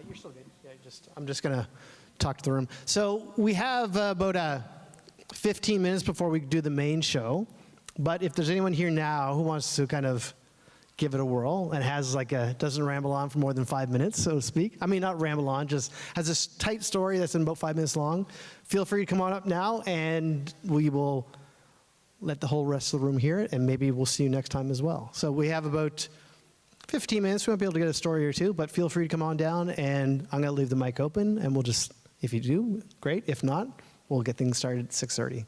You're still good. Yeah, I'm just going to talk to the room. So we have about 15 minutes before we do the main show. But if there's anyone here now who wants to kind of give it a whirl and has doesn't ramble on for more than 5 minutes, so to speak. I mean, not ramble on, just has this tight story that's in about 5 minutes long. Feel free to come on up now, and we will let the whole rest of the room hear it, and maybe we'll see you next time as well. So we have about 15 minutes. We might be able to get a story or two, but feel free to come on down, and I'm going to leave the mic open, and we'll just, if you do, great. If not, we'll get things started at 6:30.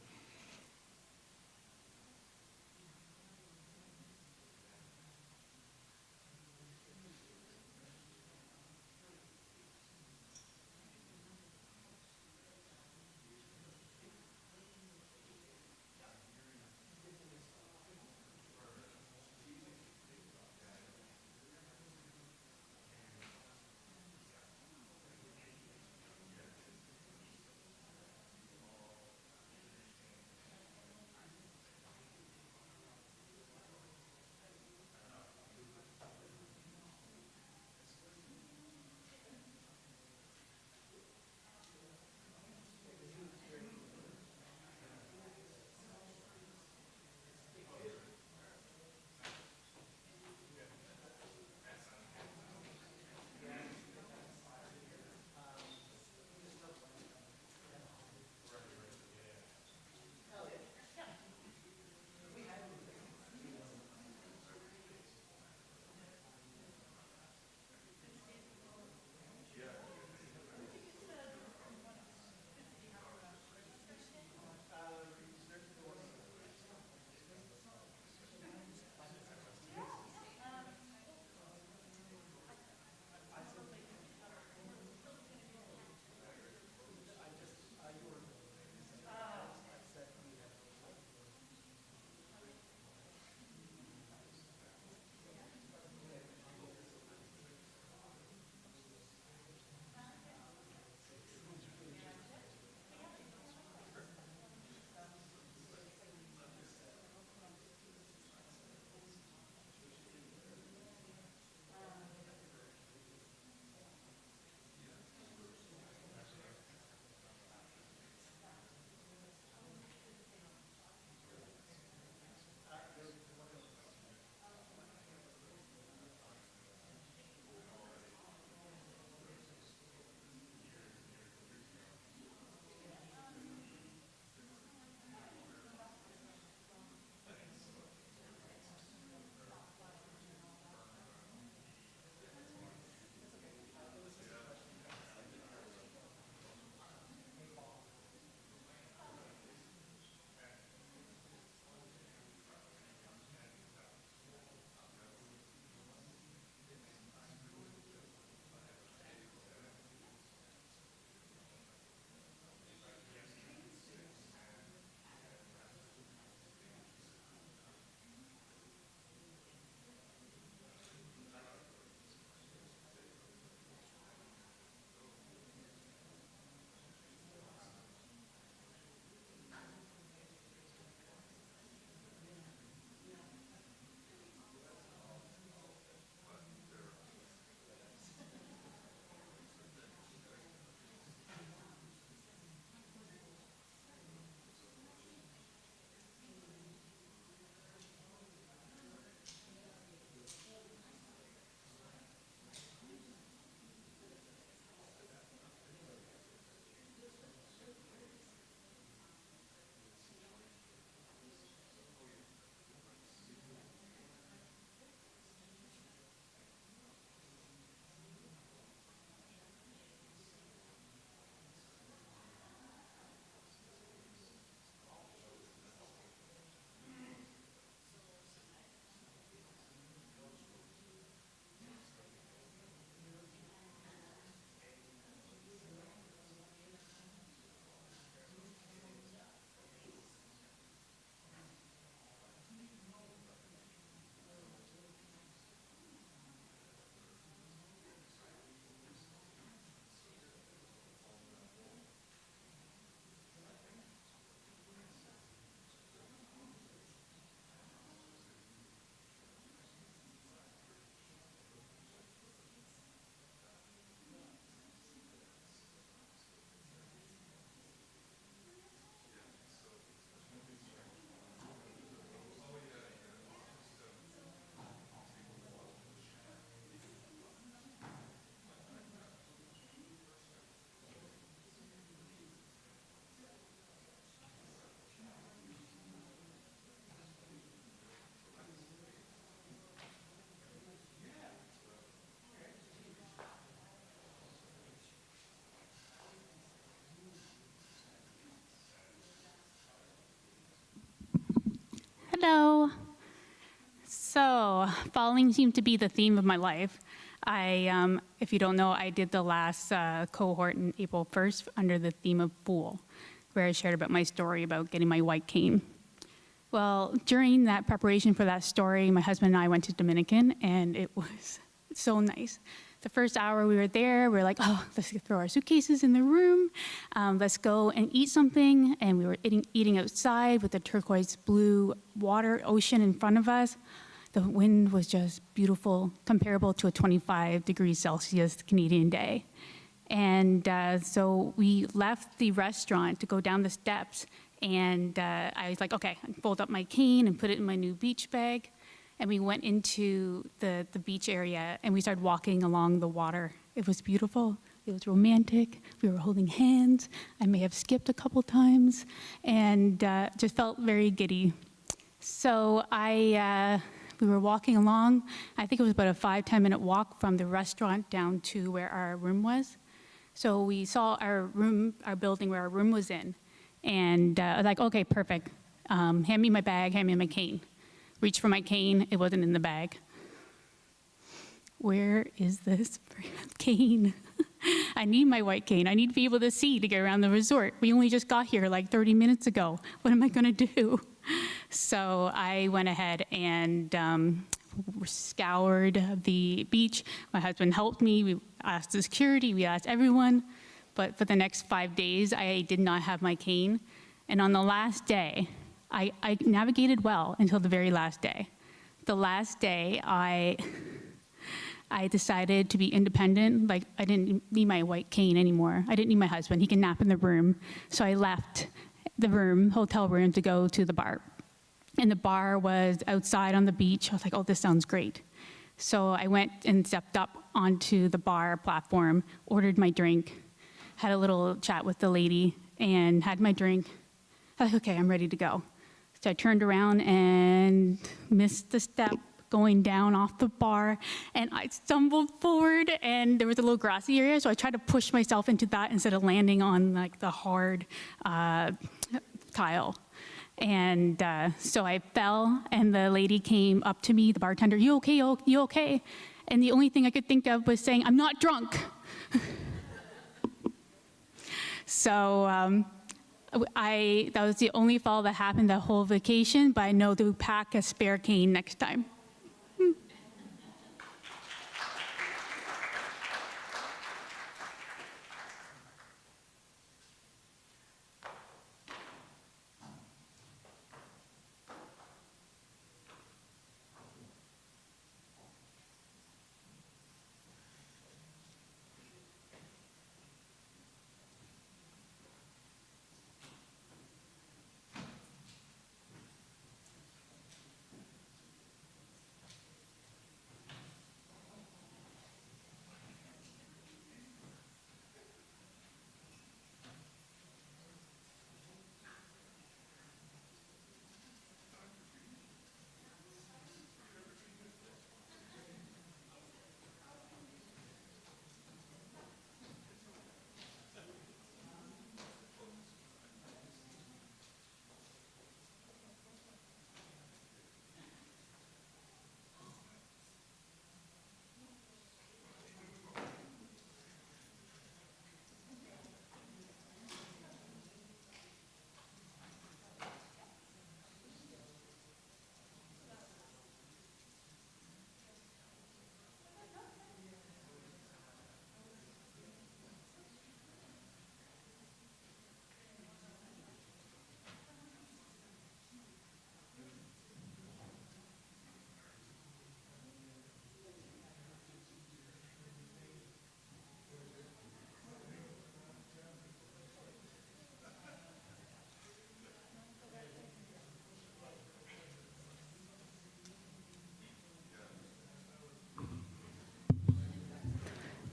Hello. So, falling seemed to be the theme of my life. If you don't know, I did the last cohort in April 1st under the theme of Fool, where I shared about my story about getting my white cane. Well, during that preparation for that story, my husband and I went to Dominican, and it was so nice. The first hour we were there, we were like, oh, let's throw our suitcases in the room. Let's go and eat something. And we were eating outside with the turquoise blue water ocean in front of us. The wind was just beautiful, comparable to a 25 degrees Celsius Canadian day. And so we left the restaurant to go down the steps. And I was like, okay, I fold up my cane and put it in my new beach bag. And we went into the beach area, and we started walking along the water. It was beautiful. It was romantic. We were holding hands. I may have skipped a couple times, and just felt very giddy. So we were walking along. I think it was about a 5-10 minute walk from the restaurant down to where our room was. So we saw our building where our room was in. And I was like, okay, perfect. Hand me my bag, hand me my cane. Reached for my cane, it wasn't in the bag. Where is this cane? I need my white cane. I need to be able to see to get around the resort. We only just got here like 30 minutes ago. What am I gonna do? So I went ahead and scoured the beach. My husband helped me. We asked the security, we asked everyone. But for the next 5 days, I did not have my cane. And on the last day, I navigated well until the very last day. The last day, I decided to be independent. Like, I didn't need my white cane anymore. I didn't need my husband. He can nap in the room. So I left the room, hotel room, to go to the bar. And the bar was outside on the beach. I was like, oh, this sounds great. So I went and stepped up onto the bar platform, ordered my drink, had a little chat with the lady, and had my drink. I was like, okay, I'm ready to go. So I turned around and missed the step going down off the bar, and I stumbled forward, and there was a little grassy area, so I tried to push myself into that instead of landing on like the hard tile. And so I fell, and the lady came up to me, the bartender, you okay, you okay? And the only thing I could think of was saying, I'm not drunk. So that was the only fall that happened the whole vacation, but I know to pack a spare cane next time.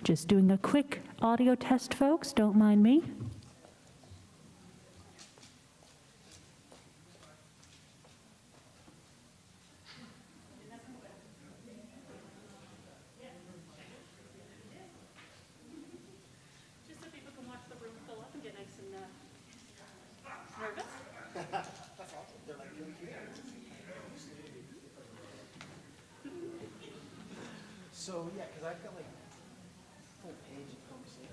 Just doing a quick audio test, folks. Don't mind me. Just so people can watch the room fill up and get nice and nervous. That's awesome. They're like, So, yeah, because I've got like full page of focusing.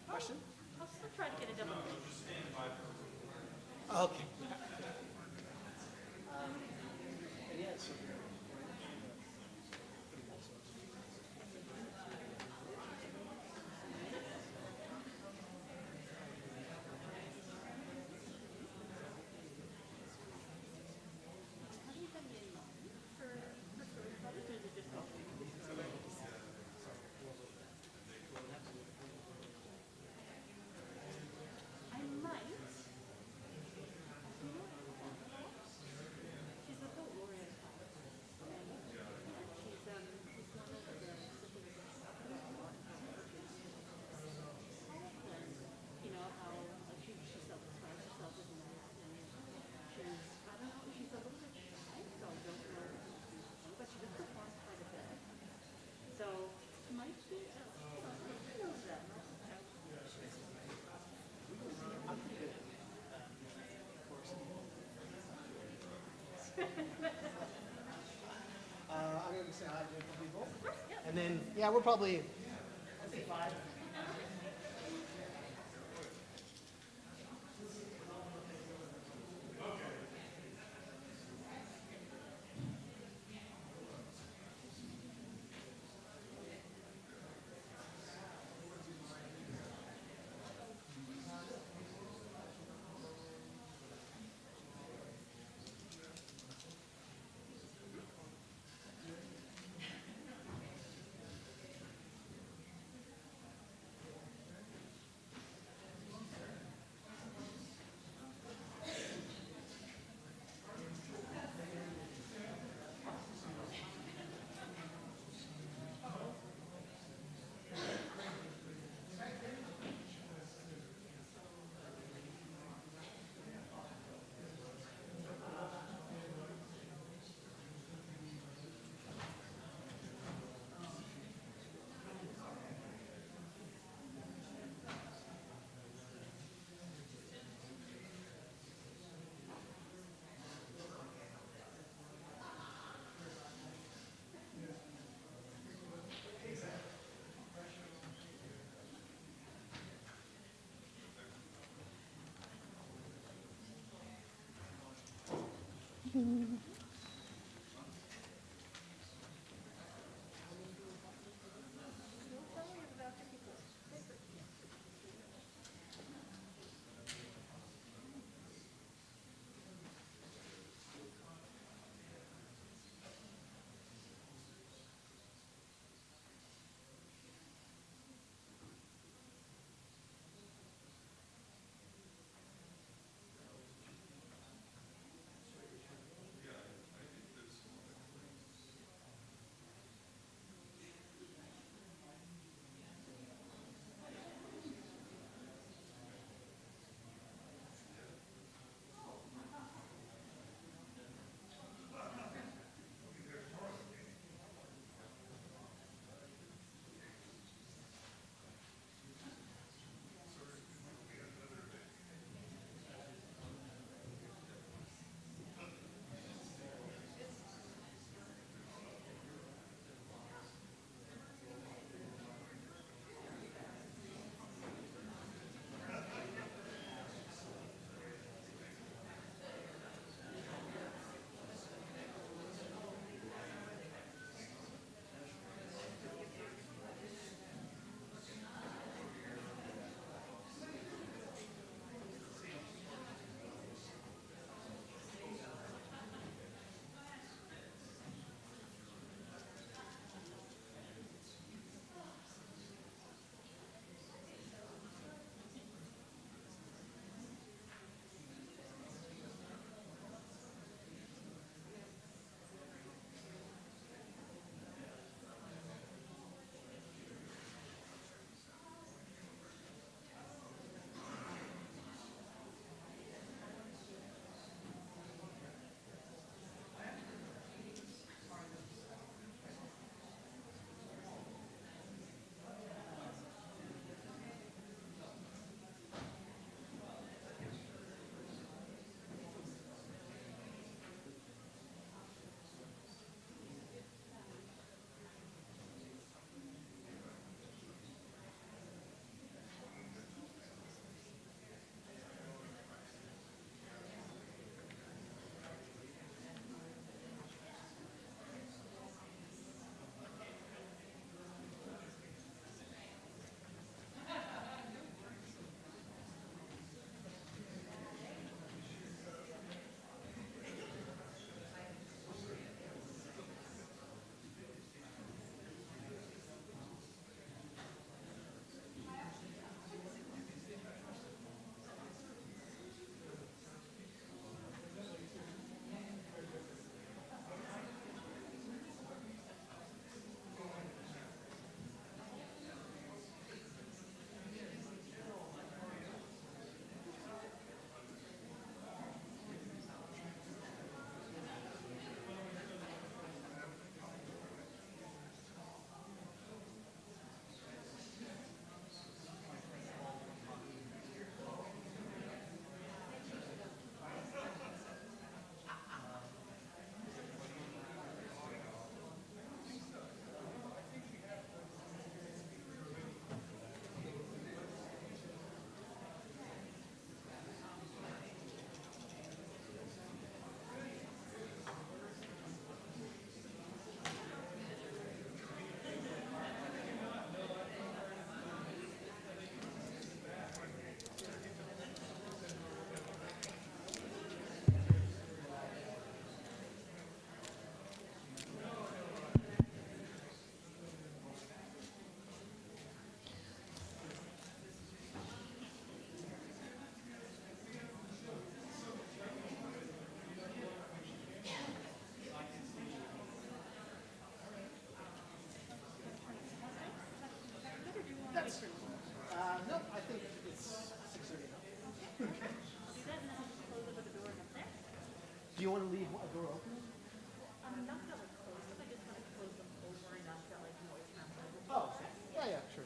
Question? I'll still try to get a double. Okay. I might. She's a whole laureate. And she's one of the you know how like she self-describes herself as an artist, and she's I don't know she's a little bit shy, so I don't know if she's doing, but she does perform quite a bit. So she might be who knows that. I'm going to say hi to a couple people. And then, yeah, we're probably, I'd say 5. No, I think it's 6:30. Do you want to leave a door open? Oh, yeah, sure.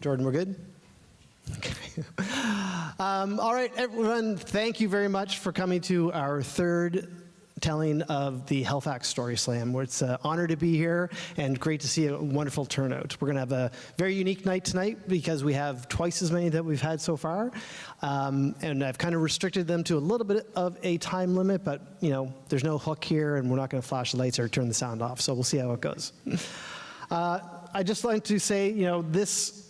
Jordan, we're good? Okay. All right, everyone, thank you very much for coming to our third telling of the Halifax Story Slam. It's an honor to be here and great to see a wonderful turnout. We're going to have a very unique night tonight because we have twice as many that we've had so far. And I've kind of restricted them to a little bit of a time limit, but you know, there's no hook here and we're not going to flash the lights or turn the sound off, so we'll see how it goes. I'd just like to say, you know, this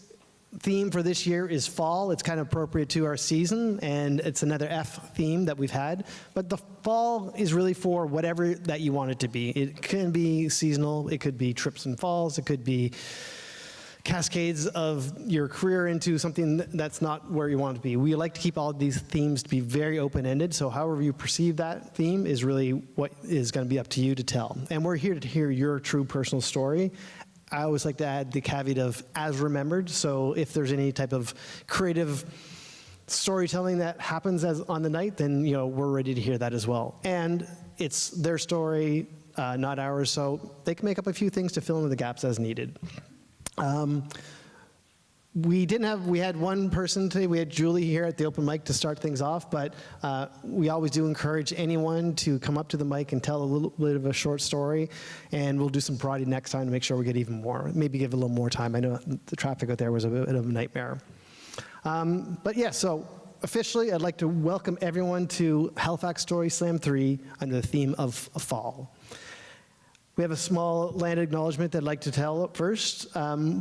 theme for this year is fall. It's kind of appropriate to our season, and it's another F theme that we've had. But the fall is really for whatever that you want it to be. It can be seasonal, it could be trips and falls, it could be cascades of your career into something that's not where you want it to be. We like to keep all of these themes to be very open-ended, so however you perceive that theme is really what is going to be up to you to tell. And we're here to hear your true personal story. I always like to add the caveat of as remembered, so if there's any type of creative storytelling that happens on the night, then you know we're ready to hear that as well. And it's their story, not ours, so they can make up a few things to fill in the gaps as needed. We had one person today, we had Julie here at the open mic to start things off, but we always do encourage anyone to come up to the mic and tell a little bit of a short story, and we'll do some parody next time to make sure we get even more, maybe give a little more time. I know the traffic out there was a bit of a nightmare. But yeah, so officially I'd like to welcome everyone to Halifax Story Slam 3 under the theme of fall. We have a small land acknowledgement that I'd like to tell first.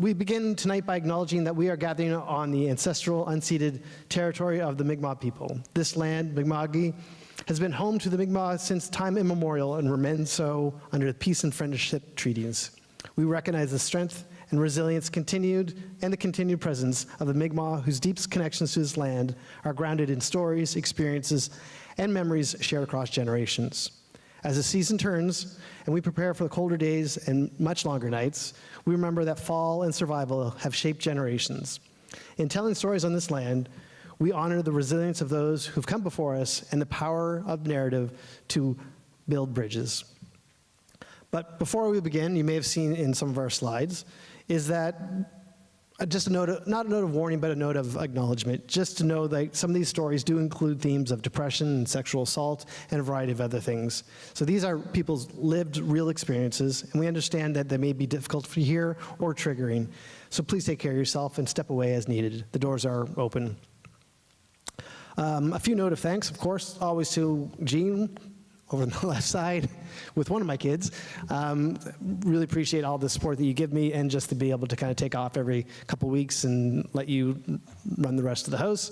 We begin tonight by acknowledging that we are gathering on the ancestral, unceded territory of the Mi'kmaq people. This land, Mi'kma'ki, has been home to the Mi'kmaq since time immemorial and remains so under the peace and friendship treaties. We recognize the strength and resilience and the continued presence of the Mi'kmaq, whose deepest connections to this land are grounded in stories, experiences, and memories shared across generations. As the season turns and we prepare for the colder days and much longer nights, we remember that fall and survival have shaped generations. In telling stories on this land, we honor the resilience of those who've come before us and the power of narrative to build bridges. But before we begin, you may have seen in some of our slides, is that just a note, not a note of warning, but a note of acknowledgement, just to know that some of these stories do include themes of depression and sexual assault and a variety of other things. So these are people's lived, real experiences, and we understand that they may be difficult to hear or triggering. So please take care of yourself and step away as needed. The doors are open. A few note of thanks, of course, always to Jean, over on the left side with one of my kids. Really appreciate all the support that you give me and just to be able to kind of take off every couple weeks and let you run the rest of the house.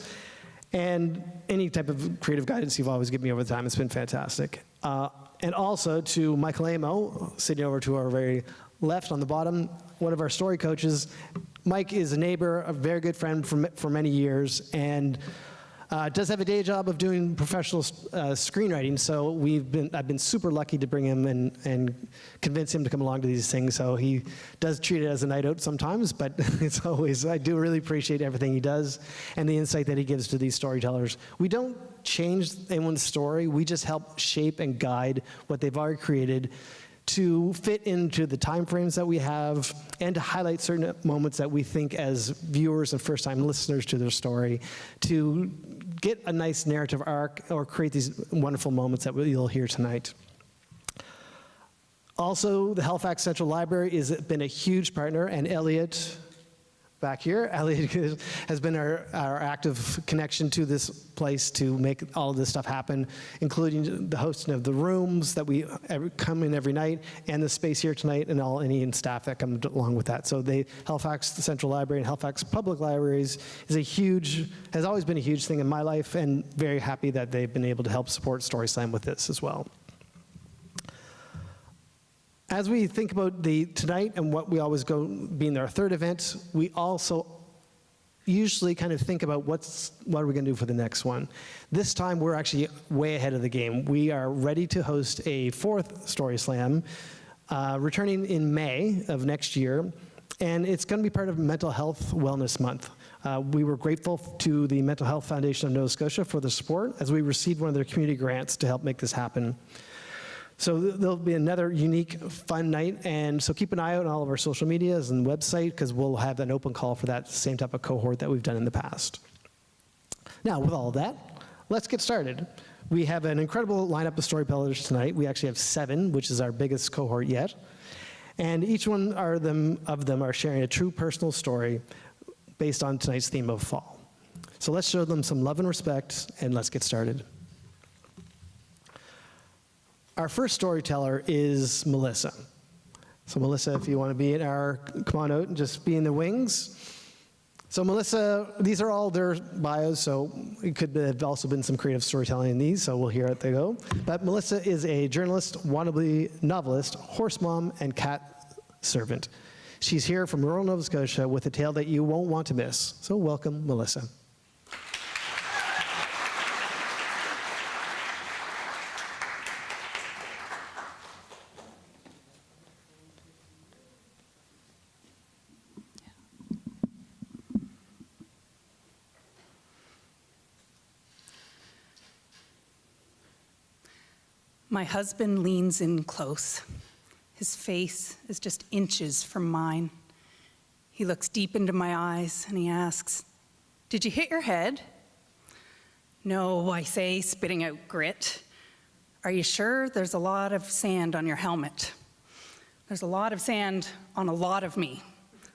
And any type of creative guidance you've always given me over the time, it's been fantastic. And also to Michael Amo, sitting over to our very left on the bottom, one of our story coaches. Mike is a neighbor, a very good friend for many years, and does have a day job of doing professional screenwriting, so I've been super lucky to bring him and convince him to come along to these things. So he does treat it as a night out sometimes, but it's always, I do really appreciate everything he does and the insight that he gives to these storytellers. We don't change anyone's story, we just help shape and guide what they've already created to fit into the time frames that we have and to highlight certain moments that we think as viewers and first-time listeners to their story to get a nice narrative arc or create these wonderful moments that you'll hear tonight. Also, the Halifax Central Library has been a huge partner, and Elliot, back here, Elliot has been our active connection to this place to make all of this stuff happen, including the hosting of the rooms that we come in every night, and the space here tonight, and any staff that come along with that. So Halifax Central Library and Halifax Public Libraries has always been a huge thing in my life, and very happy that they've been able to help support Story Slam with this as well. As we think about tonight and what we always go being our third event, we also usually kind of think about what are we going to do for the next one. This time we're actually way ahead of the game. We are ready to host a fourth Story Slam, returning in May of next year, and it's going to be part of Mental Health Wellness Month. We were grateful to the Mental Health Foundation of Nova Scotia for the support as we received one of their community grants to help make this happen. So there'll be another unique, fun night, and so keep an eye out on all of our social medias and website, because we'll have an open call for that same type of cohort that we've done in the past. Now, with all of that, let's get started. We have an incredible lineup of storytellers tonight. We actually have 7, which is our biggest cohort yet, and each one of them are sharing a true personal story based on tonight's theme of fall. So let's show them some love and respect, and let's get started. Our first storyteller is Melissa. So Melissa, if you want to be come on out and just be in the wings. So Melissa, these are all their bios, so it could have also been some creative storytelling in these, so we'll hear it they go. But Melissa is a journalist, wannabe novelist, horse mom, and cat servant. She's here from rural Nova Scotia with a tale that you won't want to miss. So welcome, Melissa. My husband leans in close. His face is just inches from mine. He looks deep into my eyes and he asks, "Did you hit your head?" "No," I say, spitting out grit. "Are you sure? There's a lot of sand on your helmet." "There's a lot of sand on a lot of me."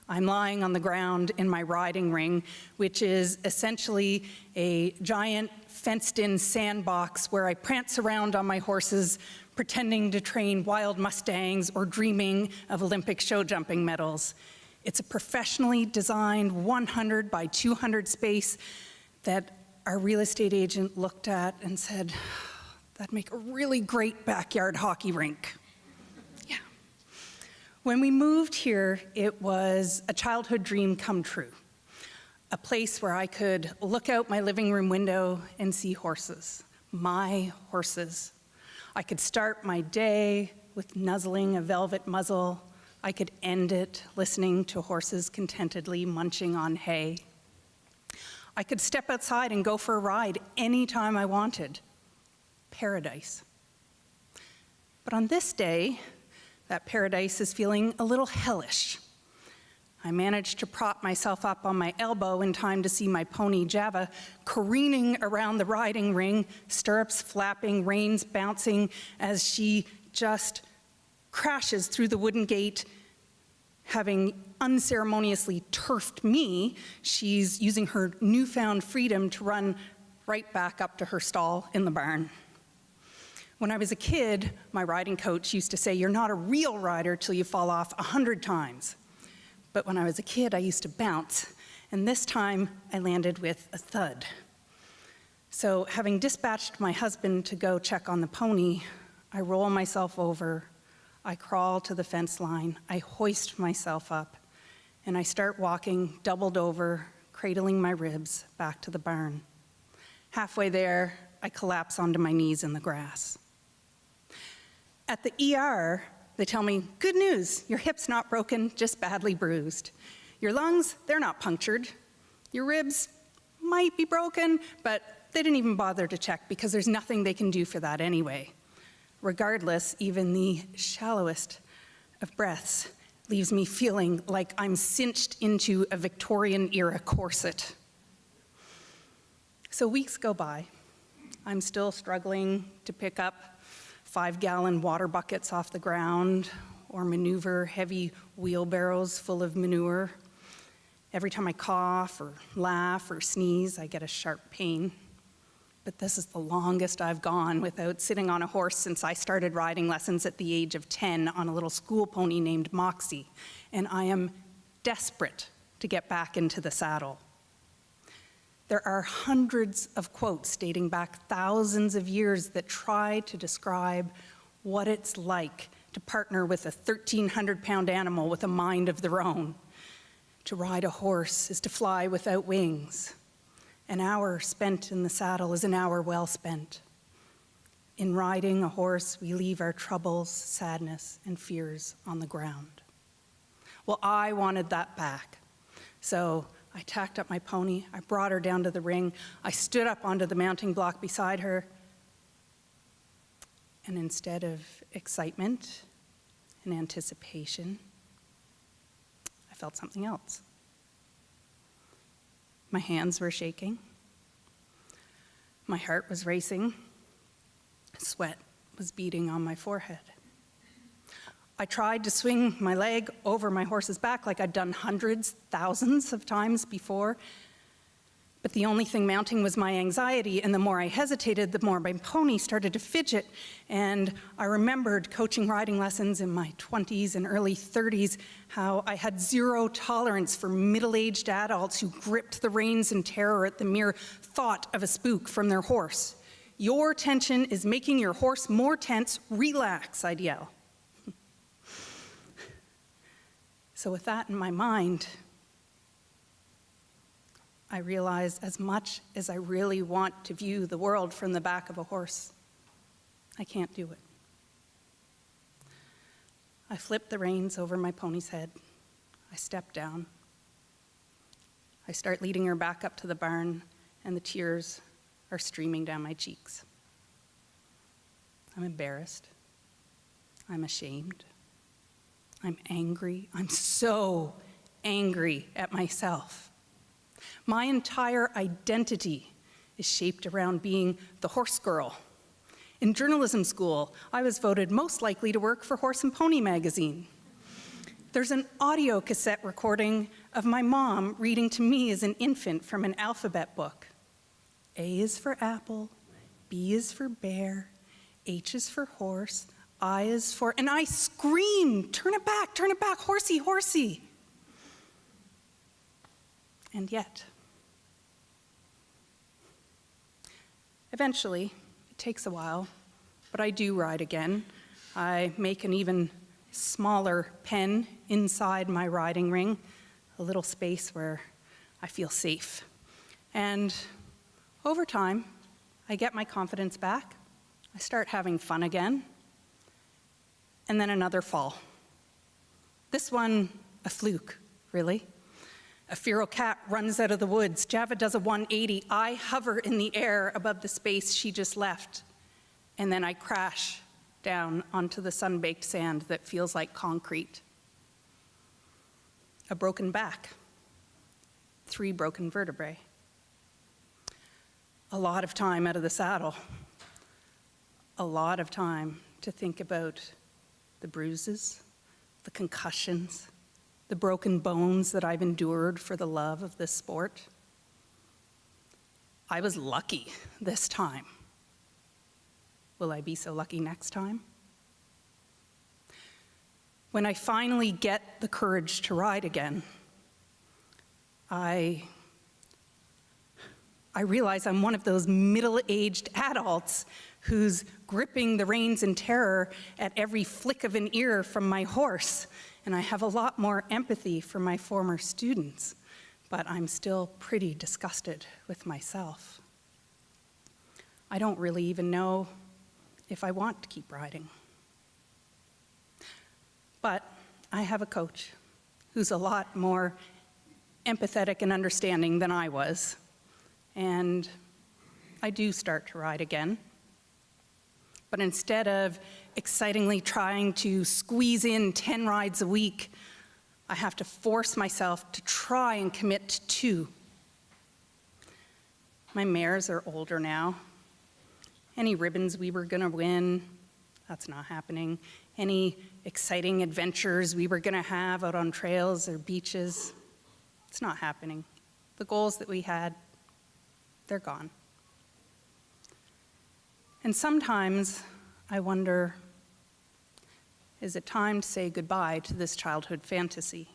I'm lying on the ground in my riding ring, which is essentially a giant fenced-in sandbox where I prance around on my horses, pretending to train wild mustangs or dreaming of Olympic show jumping medals. It's a professionally designed 100 by 200 space that our real estate agent looked at and said, "That'd make a really great backyard hockey rink." Yeah. When we moved here, it was a childhood dream come true. A place where I could look out my living room window and see horses, my horses. I could start my day with nuzzling a velvet muzzle. I could end it listening to horses contentedly munching on hay. I could step outside and go for a ride anytime I wanted. Paradise. But on this day, that paradise is feeling a little hellish. I managed to prop myself up on my elbow in time to see my pony Java careening around the riding ring, stirrups flapping, reins bouncing as she just crashes through the wooden gate. Having unceremoniously turfed me, she's using her newfound freedom to run right back up to her stall in the barn. When I was a kid, my riding coach used to say, "You're not a real rider till you fall off 100 times. But when I was a kid, I used to bounce, and this time I landed with a thud. So having dispatched my husband to go check on the pony, I roll myself over, I crawl to the fence line, I hoist myself up, and I start walking doubled over, cradling my ribs back to the barn. Halfway there, I collapse onto my knees in the grass. At the ER, they tell me, "Good news, your hip's not broken, just badly bruised. Your lungs, they're not punctured. Your ribs might be broken, but they didn't even bother to check because there's nothing they can do for that anyway." Regardless, even the shallowest of breaths leaves me feeling like I'm cinched into a Victorian-era corset. So weeks go by. I'm still struggling to pick up 5-gallon water buckets off the ground or maneuver heavy wheelbarrows full of manure. Every time I cough or laugh or sneeze, I get a sharp pain. But this is the longest I've gone without sitting on a horse since I started riding lessons at the age of 10 on a little school pony named Moxie, and I am desperate to get back into the saddle. There are hundreds of quotes dating back thousands of years that try to describe what it's like to partner with a 1,300-pound animal with a mind of their own. To ride a horse is to fly without wings. An hour spent in the saddle is an hour well spent. In riding a horse, we leave our troubles, sadness, and fears on the ground. Well, I wanted that back. So I tacked up my pony, I brought her down to the ring, I stood up onto the mounting block beside her, and instead of excitement and anticipation, I felt something else. My hands were shaking. My heart was racing. Sweat was beading on my forehead. I tried to swing my leg over my horse's back like I'd done hundreds, thousands of times before. But the only thing mounting was my anxiety, and the more I hesitated, the more my pony started to fidget. And I remembered coaching riding lessons in my 20s and early 30s, how I had zero tolerance for middle-aged adults who gripped the reins in terror at the mere thought of a spook from their horse. Your tension is making your horse more tense. Relax, I'd yell. So with that in my mind, I realized as much as I really want to view the world from the back of a horse, I can't do it. I flipped the reins over my pony's head. I stepped down. I start leading her back up to the barn, and the tears are streaming down my cheeks. I'm embarrassed. I'm ashamed. I'm angry. I'm so angry at myself. My entire identity is shaped around being the horse girl. In journalism school, I was voted most likely to work for Horse and Pony magazine. There's an audio cassette recording of my mom reading to me as an infant from an alphabet book. A is for apple, B is for bear, H is for horse, I is for, and I screamed, turn it back, horsey, horsey. And yet, eventually, it takes a while, but I do ride again. I make an even smaller pen inside my riding ring, a little space where I feel safe. And over time, I get my confidence back. I start having fun again. And then another fall. This one, a fluke, really. A feral cat runs out of the woods. Java does a 180. I hover in the air above the space she just left. And then I crash down onto the sun-baked sand that feels like concrete. A broken back. 3 broken vertebrae. A lot of time out of the saddle. A lot of time to think about the bruises, the concussions, the broken bones that I've endured for the love of this sport. I was lucky this time. Will I be so lucky next time? When I finally get the courage to ride again, I realize I'm one of those middle-aged adults who's gripping the reins in terror at every flick of an ear from my horse. And I have a lot more empathy for my former students, but I'm still pretty disgusted with myself. I don't really even know if I want to keep riding. But I have a coach who's a lot more empathetic and understanding than I was. And I do start to ride again. But instead of excitingly trying to squeeze in 10 rides a week, I have to force myself to try and commit to 2. My mares are older now. Any ribbons we were gonna win, that's not happening. Any exciting adventures we were gonna have out on trails or beaches, it's not happening. The goals that we had, they're gone. And sometimes I wonder, is it time to say goodbye to this childhood fantasy?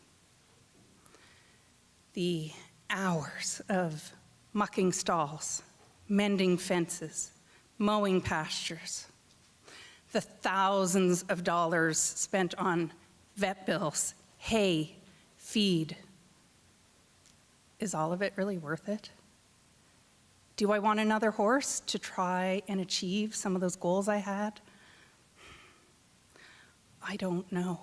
The hours of mucking stalls, mending fences, mowing pastures. the thousands of dollars spent on vet bills, hay, feed. Is all of it really worth it? Do I want another horse to try and achieve some of those goals I had? I don't know.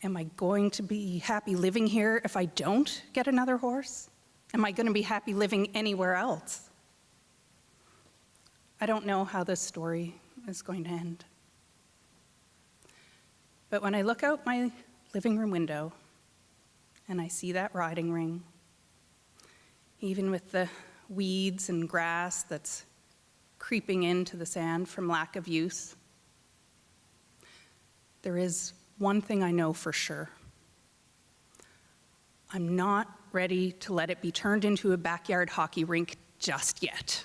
Am I going to be happy living here if I don't get another horse? Am I going to be happy living anywhere else? I don't know how this story is going to end. But when I look out my living room window and I see that riding ring, even with the weeds and grass that's creeping into the sand from lack of use, there is one thing I know for sure. I'm not ready to let it be turned into a backyard hockey rink just yet.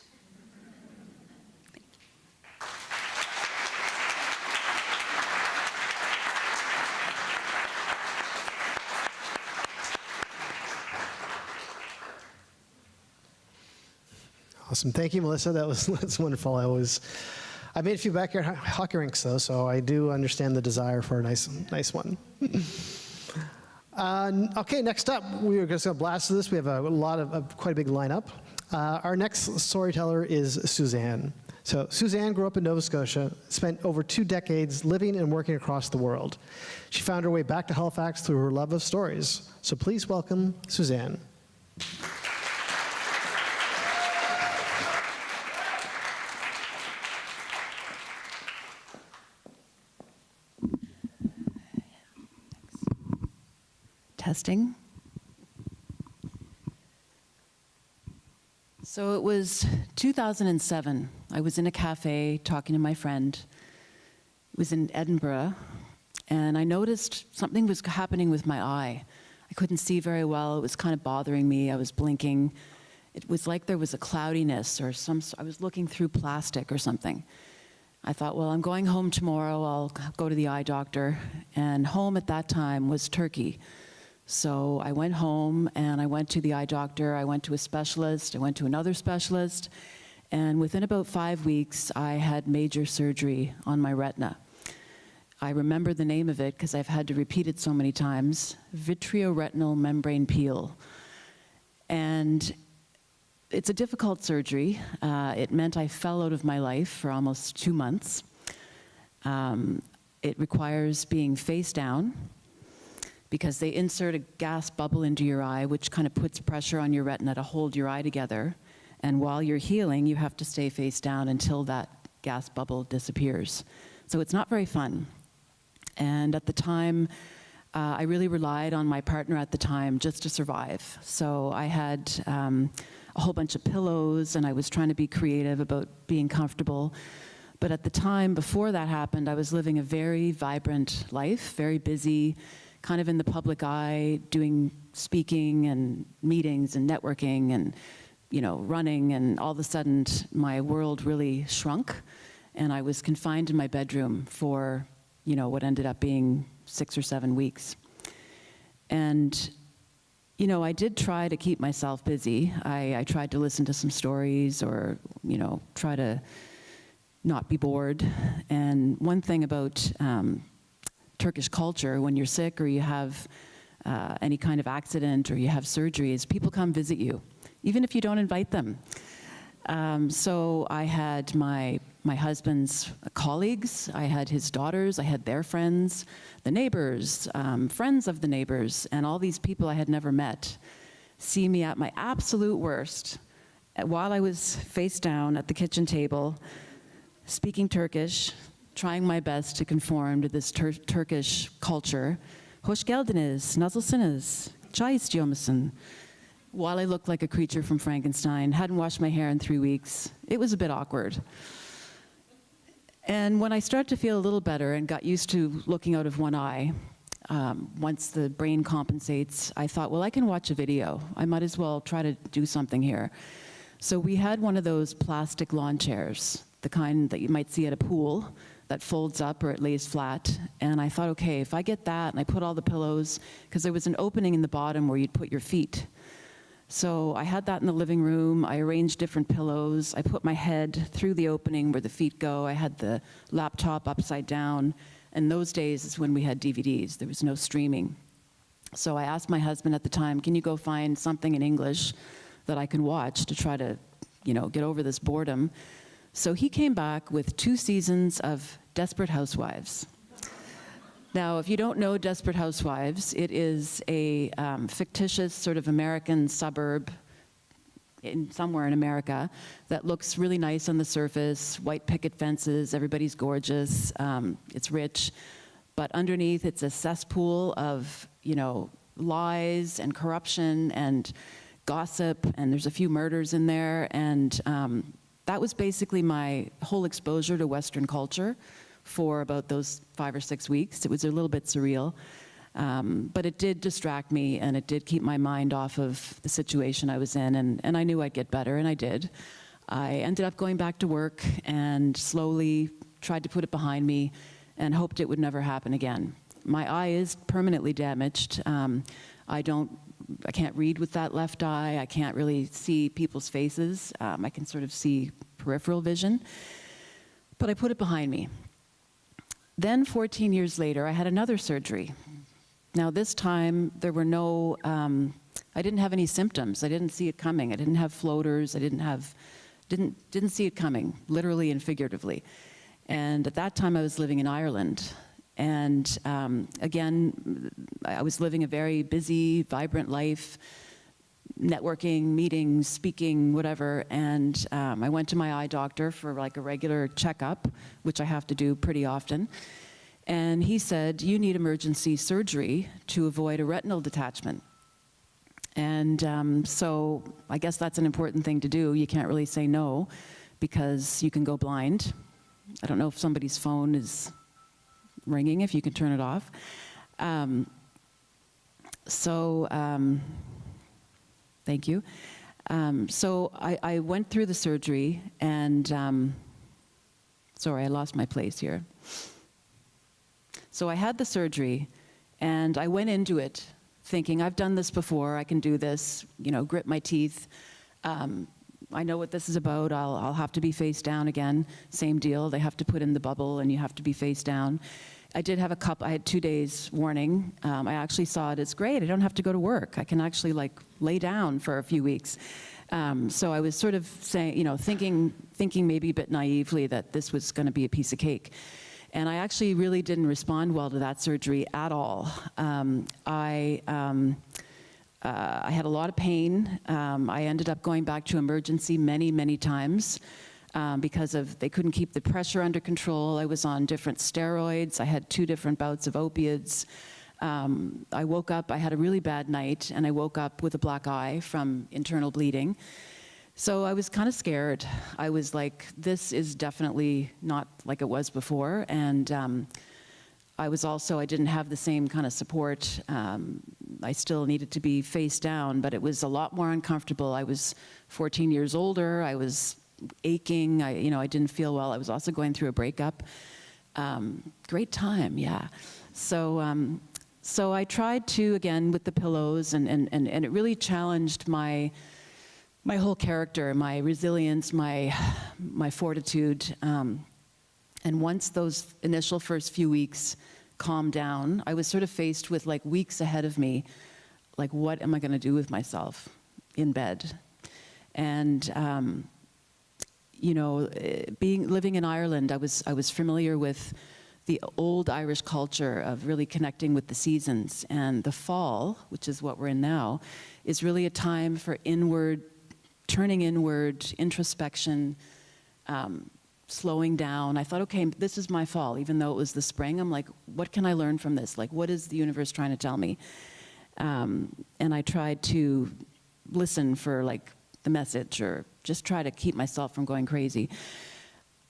Awesome. Thank you, Melissa. That's wonderful. I made a few backyard hockey rinks, though, so I do understand the desire for a nice one. Okay, next up, we are just going to blast through this. We have quite a big lineup. Our next storyteller is Suzanne. So Suzanne grew up in Nova Scotia, spent over 2 decades living and working across the world. She found her way back to Halifax through her love of stories. So please welcome Suzanne. Testing. So it was 2007. I was in a cafe talking to my friend. It was in Edinburgh, and I noticed something was happening with my eye. I couldn't see very well. It was kind of bothering me. I was blinking. It was like there was a cloudiness or I was looking through plastic or something. I thought, well, I'm going home tomorrow. I'll go to the eye doctor. And home at that time was Turkey. So I went home and I went to the eye doctor. I went to a specialist. I went to another specialist. And within about 5 weeks, I had major surgery on my retina. I remember the name of it because I've had to repeat it so many times: vitreoretinal membrane peel. And it's a difficult surgery. It meant I fell out of my life for almost 2 months. It requires being face down, because they insert a gas bubble into your eye, which kind of puts pressure on your retina to hold your eye together. And while you're healing, you have to stay face down until that gas bubble disappears. So it's not very fun. And at the time, I really relied on my partner at the time just to survive. So I had a whole bunch of pillows, and I was trying to be creative about being comfortable. But at the time before that happened, I was living a very vibrant life, very busy, kind of in the public eye, doing speaking and meetings and networking and, running, and all of a sudden my world really shrunk, and I was confined in my bedroom for, what ended up being 6 or 7 weeks. And, I did try to keep myself busy. I tried to listen to some stories or, try to not be bored. And one thing about Turkish culture, when you're sick or you have any kind of accident or you have surgeries, people come visit you, even if you don't invite them. So I had my husband's colleagues, I had his daughters, I had their friends, the neighbors, friends of the neighbors, and all these people I had never met see me at my absolute worst while I was face down at the kitchen table, speaking Turkish, trying my best to conform to this Turkish culture. Hoş geldiniz, nasılsınız, çay istiyor musun? While I looked like a creature from Frankenstein, hadn't washed my hair in 3 weeks. It was a bit awkward. And when I started to feel a little better and got used to looking out of one eye, once the brain compensates, I thought, well, I can watch a video. I might as well try to do something here. So we had one of those plastic lawn chairs, the kind that you might see at a pool, that folds up or it lays flat. And I thought, okay, if I get that and I put all the pillows, because there was an opening in the bottom where you'd put your feet. So I had that in the living room. I arranged different pillows. I put my head through the opening where the feet go. I had the laptop upside down. And those days is when we had DVDs. There was no streaming. So I asked my husband at the time, can you go find something in English that I can watch to try to, get over this boredom? So he came back with 2 seasons of Desperate Housewives. Now, if you don't know Desperate Housewives, it is a fictitious sort of American suburb somewhere in America that looks really nice on the surface, white picket fences, everybody's gorgeous, it's rich, but underneath it's a cesspool of, lies and corruption and gossip, and there's a few murders in there, and that was basically my whole exposure to Western culture for about those 5 or 6 weeks. It was a little bit surreal, but it did distract me, and it did keep my mind off of the situation I was in, and I knew I'd get better, and I did. I ended up going back to work and slowly tried to put it behind me and hoped it would never happen again. My eye is permanently damaged. I can't read with that left eye. I can't really see people's faces. I can sort of see peripheral vision, but I put it behind me. Then 14 years later, I had another surgery. Now this time, there were no, I didn't have any symptoms. I didn't see it coming. I didn't have floaters. I didn't see it coming, literally and figuratively. And at that time, I was living in Ireland. And again, I was living a very busy, vibrant life, networking, meetings, speaking, whatever. And I went to my eye doctor for like a regular checkup, which I have to do pretty often. And he said, you need emergency surgery to avoid a retinal detachment. And so I guess that's an important thing to do. You can't really say no because you can go blind. I don't know if somebody's phone is ringing, if you can turn it off. Thank you. So I went through the surgery, and sorry, I lost my place here. So I had the surgery, and I went into it thinking, I've done this before, I can do this, grit my teeth. I know what this is about. I'll have to be face down again. Same deal. They have to put in the bubble, and you have to be face down. I did have I had 2 days warning. I actually saw it as great. I don't have to go to work. I can actually lay down for a few weeks. So I was sort of saying, thinking maybe a bit naively that this was going to be a piece of cake. And I actually really didn't respond well to that surgery at all. I had a lot of pain. I ended up going back to emergency many, many times because they couldn't keep the pressure under control. I was on different steroids. I had 2 different bouts of opiates. I woke up, I had a really bad night, and I woke up with a black eye from internal bleeding. So I was kind of scared. I was like, this is definitely not like it was before. And I didn't have the same kind of support. I still needed to be face down, but it was a lot more uncomfortable. I was 14 years older. I was aching. I didn't feel well. I was also going through a breakup. Great time, yeah. So I tried to, again, with the pillows, and it really challenged my whole character, my resilience, my fortitude. And once those initial first few weeks calmed down, I was sort of faced with weeks ahead of me, what am I going to do with myself in bed? And living in Ireland, I was familiar with the old Irish culture of really connecting with the seasons. And the fall, which is what we're in now, is really a time for turning inward, introspection, slowing down. I thought, okay, this is my fall, even though it was the spring. I'm like, what can I learn from this? What is the universe trying to tell me? And I tried to listen for the message, or just try to keep myself from going crazy.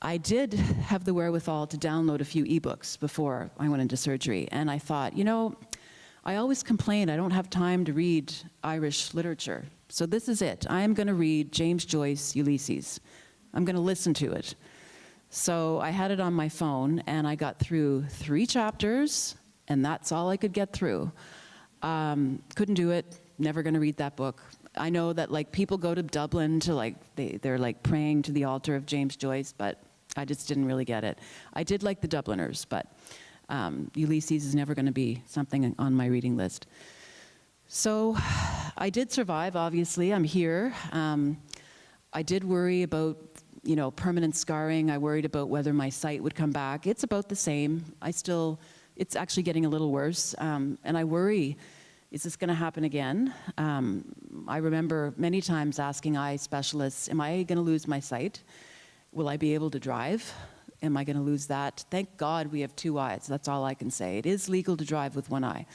I did have the wherewithal to download a few ebooks before I went into surgery. And I thought, I always complain I don't have time to read Irish literature. So this is it. I am going to read James Joyce, Ulysses. I'm going to listen to it. So I had it on my phone, and I got through 3 chapters, and that's all I could get through. Couldn't do it. Never going to read that book. I know that like people go to Dublin to like, they're like praying to the altar of James Joyce, but I just didn't really get it. I did like the Dubliners, but Ulysses is never going to be something on my reading list. So I did survive, obviously. I'm here. I did worry about, you know, permanent scarring. I worried about whether my sight would come back. It's about the same. It's actually getting a little worse. And I worry, is this going to happen again? I remember many times asking eye specialists, am I going to lose my sight? Will I be able to drive? Am I going to lose that? Thank God we have two eyes. That's all I can say. It is legal to drive with one eye.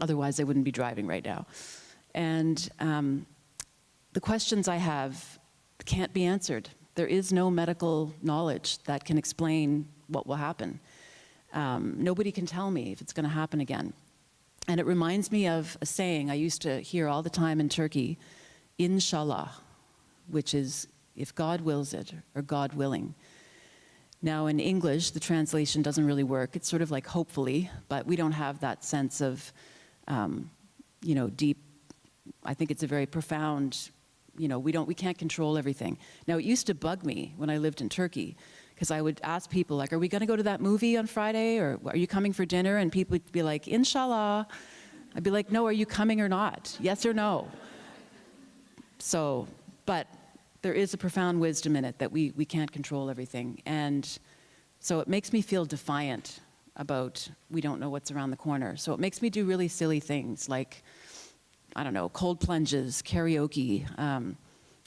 Otherwise, I wouldn't be driving right now. And the questions I have can't be answered. There is no medical knowledge that can explain what will happen. Nobody can tell me if it's going to happen again. And it reminds me of a saying I used to hear all the time in Turkey, Inshallah, which is if God wills it, or God willing. Now in English, the translation doesn't really work. It's sort of like hopefully, but we don't have that sense of, you know, deep, I think it's a very profound, you know, we can't control everything. Now it used to bug me when I lived in Turkey, because I would ask people, like, are we going to go to that movie on Friday? Or are you coming for dinner? And people would be like, Inshallah. I'd be like, no, are you coming or not? Yes or no? So, but there is a profound wisdom in it that we can't control everything. And so it makes me feel defiant about we don't know what's around the corner. So it makes me do really silly things like, I don't know, cold plunges, karaoke,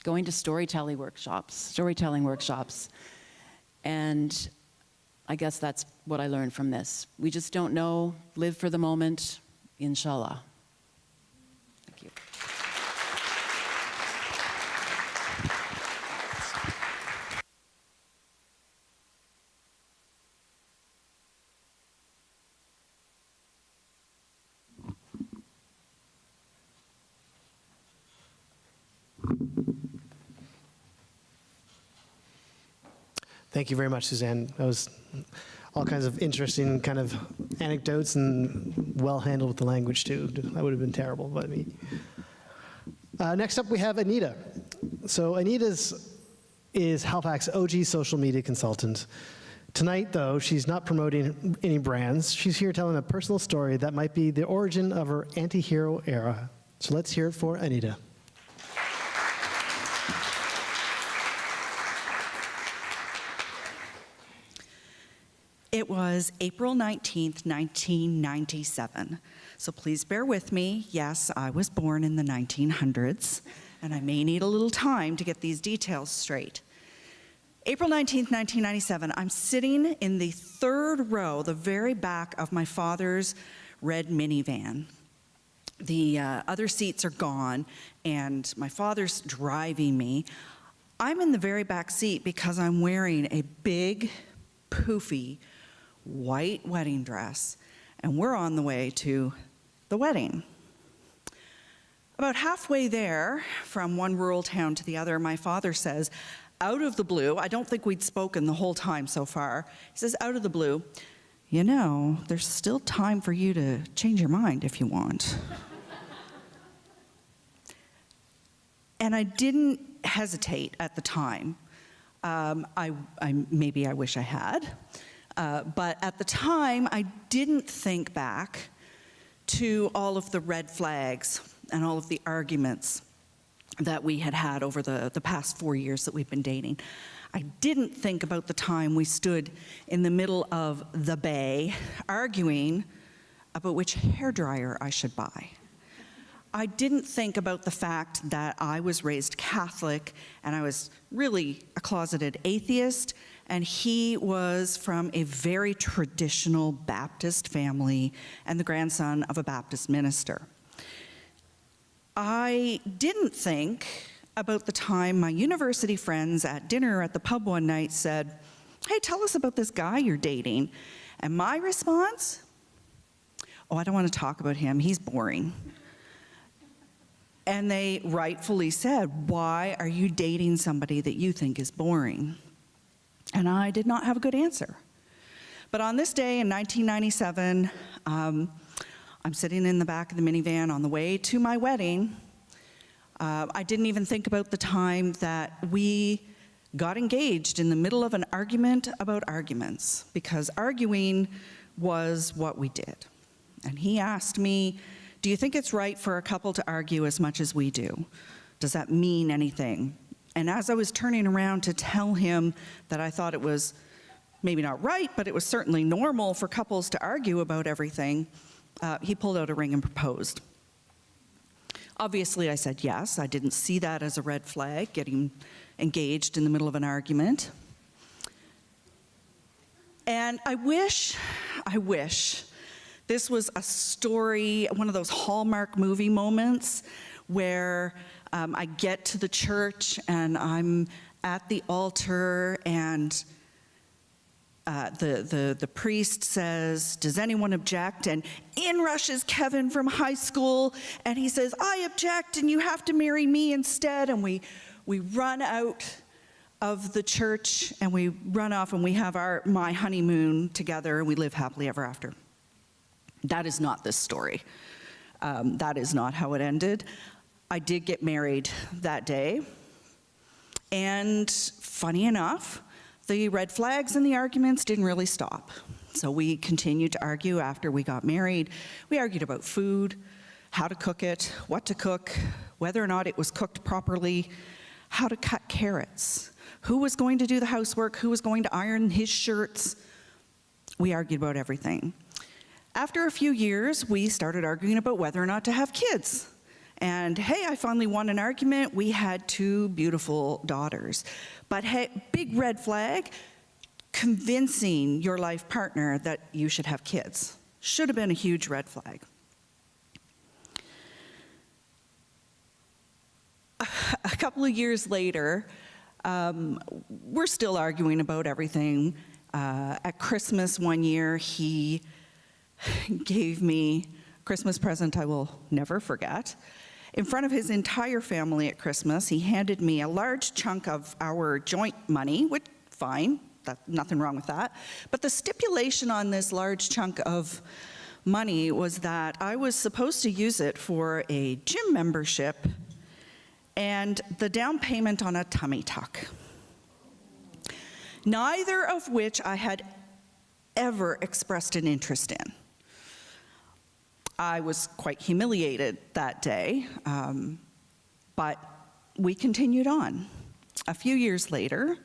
going to storytelling workshops. And I guess that's what I learned from this. We just don't know. Live for the moment, inshallah. Thank you. Thank you very much, Suzanne. That was all kinds of interesting kind of anecdotes and well handled with the language too. That would have been terrible, but me. Next up, we have Anita. So Anita is Halifax OG social media consultant. Tonight, though, she's not promoting any brands. She's here telling a personal story that might be the origin of her anti-hero era. So let's hear it for Anita. It was April 19th, 1997. So please bear with me. Yes, I was born in the 1900s, and I may need a little time to get these details straight. April 19th, 1997, I'm sitting in the third row, the very back of my father's red minivan. The other seats are gone, and my father's driving me. I'm in the very back seat because I'm wearing a big, poofy, white wedding dress, and we're on the way to the wedding. About halfway there, from one rural town to the other, my father says, out of the blue, I don't think we'd spoken the whole time so far, he says, out of the blue, you know, there's still time for you to change your mind if you want. And I didn't hesitate at the time. Maybe I wish I had. But at the time, I didn't think back to all of the red flags and all of the arguments that we had had over the past 4 years that we've been dating. I didn't think about the time we stood in the middle of the bay arguing about which hairdryer I should buy. I didn't think about the fact that I was raised Catholic and I was really a closeted atheist, and he was from a very traditional Baptist family and the grandson of a Baptist minister. I didn't think about the time my university friends at dinner at the pub one night said, hey, tell us about this guy you're dating. And my response, oh, I don't want to talk about him, he's boring. And they rightfully said, why are you dating somebody that you think is boring? And I did not have a good answer. But on this day in 1997, I'm sitting in the back of the minivan on the way to my wedding, I didn't even think about the time that we got engaged in the middle of an argument about arguments, because arguing was what we did. And he asked me, do you think it's right for a couple to argue as much as we do? Does that mean anything? And as I was turning around to tell him that I thought it was maybe not right, but it was certainly normal for couples to argue about everything, he pulled out a ring and proposed. Obviously, I said yes. I didn't see that as a red flag, getting engaged in the middle of an argument. And I wish this was a story, one of those Hallmark movie moments where I get to the church and I'm at the altar and the priest says, does anyone object? And in rushes Kevin from high school, and he says, I object, and you have to marry me instead. And we run out of the church, and we run off, and we have my honeymoon together, and we live happily ever after. That is not this story. That is not how it ended. I did get married that day, and funny enough, the red flags and the arguments didn't really stop. So we continued to argue after we got married. We argued about food, how to cook it, what to cook, whether or not it was cooked properly, how to cut carrots, who was going to do the housework, who was going to iron his shirts. We argued about everything. After a few years, we started arguing about whether or not to have kids. And hey, I finally won an argument. We had 2 beautiful daughters. But hey, big red flag, convincing your life partner that you should have kids. Should have been a huge red flag. A couple of years later, we're still arguing about everything. At Christmas one year, he gave me a Christmas present I will never forget. In front of his entire family at Christmas, he handed me a large chunk of our joint money, which, fine, nothing wrong with that. But the stipulation on this large chunk of money was that I was supposed to use it for a gym membership and the down payment on a tummy tuck. Neither of which I had ever expressed an interest in. I was quite humiliated that day, but we continued on. A few years later,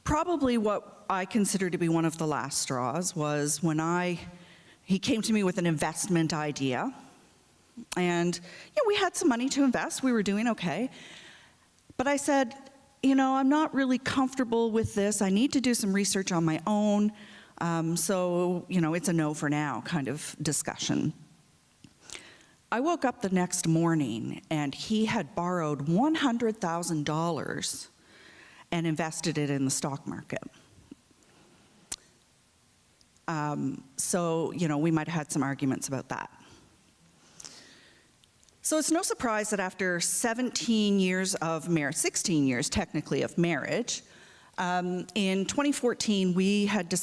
probably what I consider to be one of the last straws was when he came to me with an investment idea. And we had some money to invest, we were doing okay. But I said, I'm not really comfortable with this. I need to do some research on my own. So, it's a no for now kind of discussion. I woke up the next morning and he had borrowed $100,000 and invested it in the stock market. So, we might have had some arguments about that. So it's no surprise that after 17 years of marriage, 16 years technically of marriage, in 2014, we had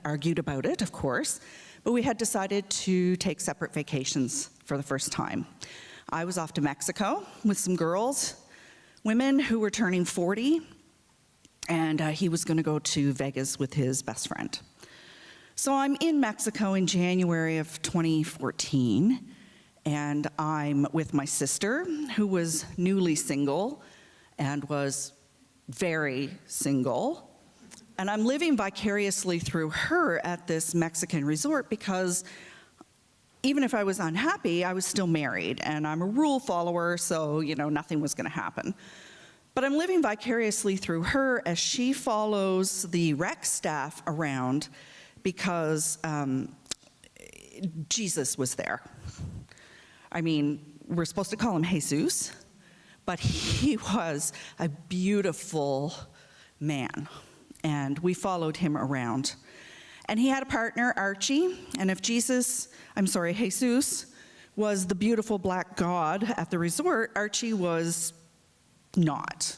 argued about it, of course, but we had decided to take separate vacations for the first time. I was off to Mexico with some women who were turning 40, and he was going to go to Vegas with his best friend. So I'm in Mexico in January of 2014, and I'm with my sister, who was newly single and was very single, and I'm living vicariously through her at this Mexican resort because even if I was unhappy, I was still married, and I'm a rule follower, so nothing was going to happen. But I'm living vicariously through her as she follows the rec staff around because Jesus was there. We're supposed to call him Jesus, but he was a beautiful man, and we followed him around. And he had a partner, Archie, and if Jesus was the beautiful black god at the resort, Archie was not.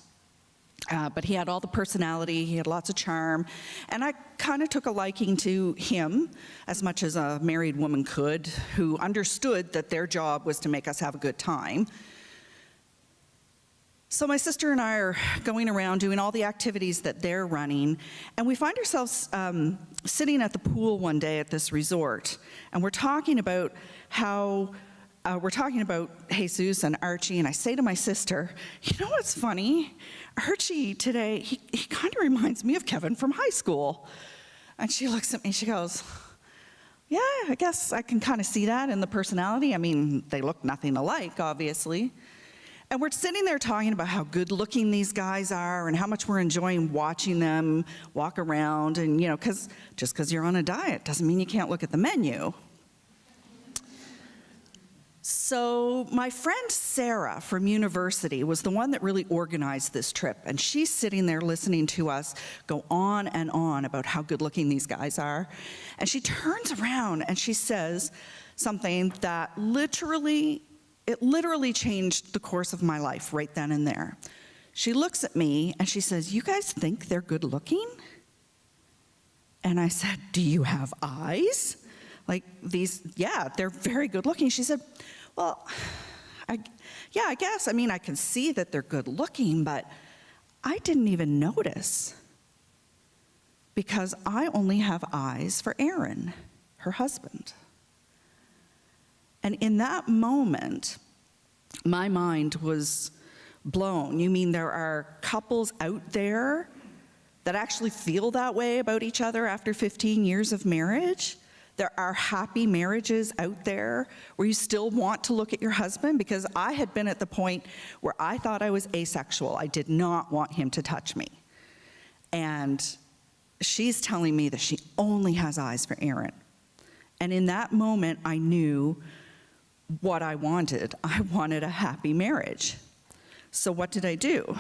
But he had all the personality, he had lots of charm, and I kind of took a liking to him as much as a married woman could, who understood that their job was to make us have a good time. So my sister and I are going around doing all the activities that they're running, and we find ourselves sitting at the pool one day at this resort, and we're talking about Jesus and Archie, and I say to my sister, you know what's funny? Archie today, he kind of reminds me of Kevin from high school. And she looks at me, she goes, yeah, I guess I can kind of see that in the personality. I mean, they look nothing alike, obviously. And we're sitting there talking about how good looking these guys are and how much we're enjoying watching them walk around. And, you know, just because you're on a diet doesn't mean you can't look at the menu. So my friend Sarah from university was the one that really organized this trip. And she's sitting there listening to us go on and on about how good looking these guys are. And she turns around and she says something that literally changed the course of my life right then and there. She looks at me and she says, you guys think they're good looking? And I said, do you have eyes? Like these, yeah, they're very good looking. She said, well, I guess. I mean, I can see that they're good looking, but I didn't even notice because I only have eyes for Aaron, her husband. And in that moment, my mind was blown. You mean there are couples out there that actually feel that way about each other after 15 years of marriage? There are happy marriages out there where you still want to look at your husband, because I had been at the point where I thought I was asexual. I did not want him to touch me. And she's telling me that she only has eyes for Aaron. And in that moment, I knew what I wanted. I wanted a happy marriage. So what did I do?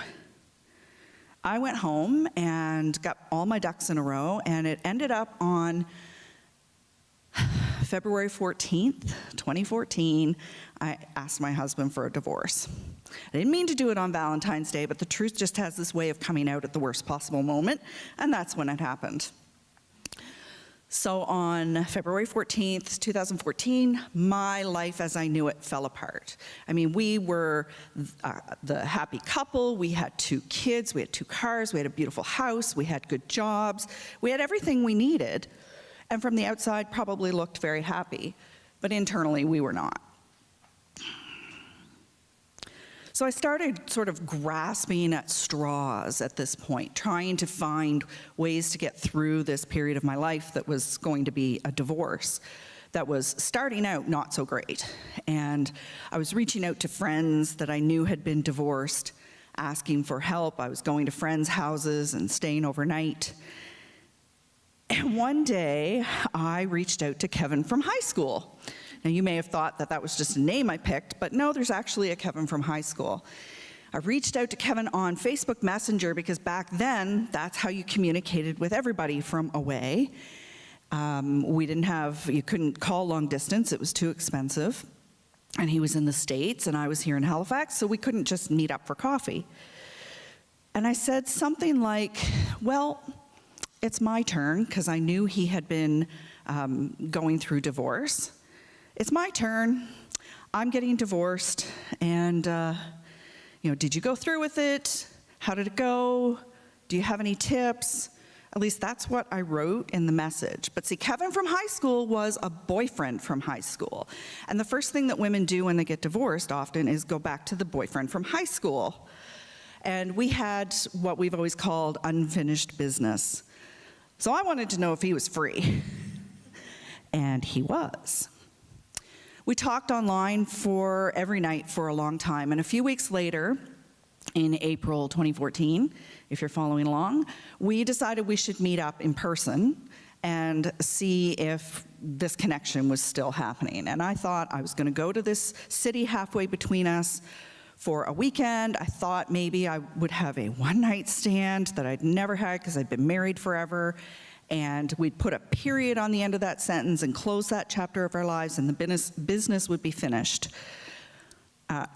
I went home and got all my ducks in a row, and it ended up on February 14th, 2014, I asked my husband for a divorce. I didn't mean to do it on Valentine's Day, but the truth just has this way of coming out at the worst possible moment, and that's when it happened. So on February 14th, 2014, my life as I knew it fell apart. I mean, we were the happy couple. We had 2 kids. We had 2 cars. We had a beautiful house. We had good jobs. We had everything we needed. And from the outside, probably looked very happy. But internally, we were not. So I started sort of grasping at straws at this point, trying to find ways to get through this period of my life that was going to be a divorce, that was starting out not so great. And I was reaching out to friends that I knew had been divorced, asking for help. I was going to friends' houses and staying overnight. And one day, I reached out to Kevin from high school. Now, you may have thought that that was just a name I picked, but no, there's actually a Kevin from high school. I reached out to Kevin on Facebook Messenger because back then, that's how you communicated with everybody from away. You couldn't call long distance, it was too expensive. And he was in the States and I was here in Halifax, so we couldn't just meet up for coffee. And I said something like, well, it's my turn, because I knew he had been going through divorce. It's my turn. I'm getting divorced, and did you go through with it? How did it go? Do you have any tips? At least that's what I wrote in the message. But see, Kevin from high school was a boyfriend from high school. And the first thing that women do when they get divorced often is go back to the boyfriend from high school. And we had what we've always called unfinished business. So I wanted to know if he was free. And he was. We talked online every night for a long time. And a few weeks later, in April 2014, if you're following along, we decided we should meet up in person and see if this connection was still happening. And I thought I was going to go to this city halfway between us for a weekend. I thought maybe I would have a one-night stand that I'd never had because I'd been married forever. And we'd put a period on the end of that sentence and close that chapter of our lives, and the business would be finished.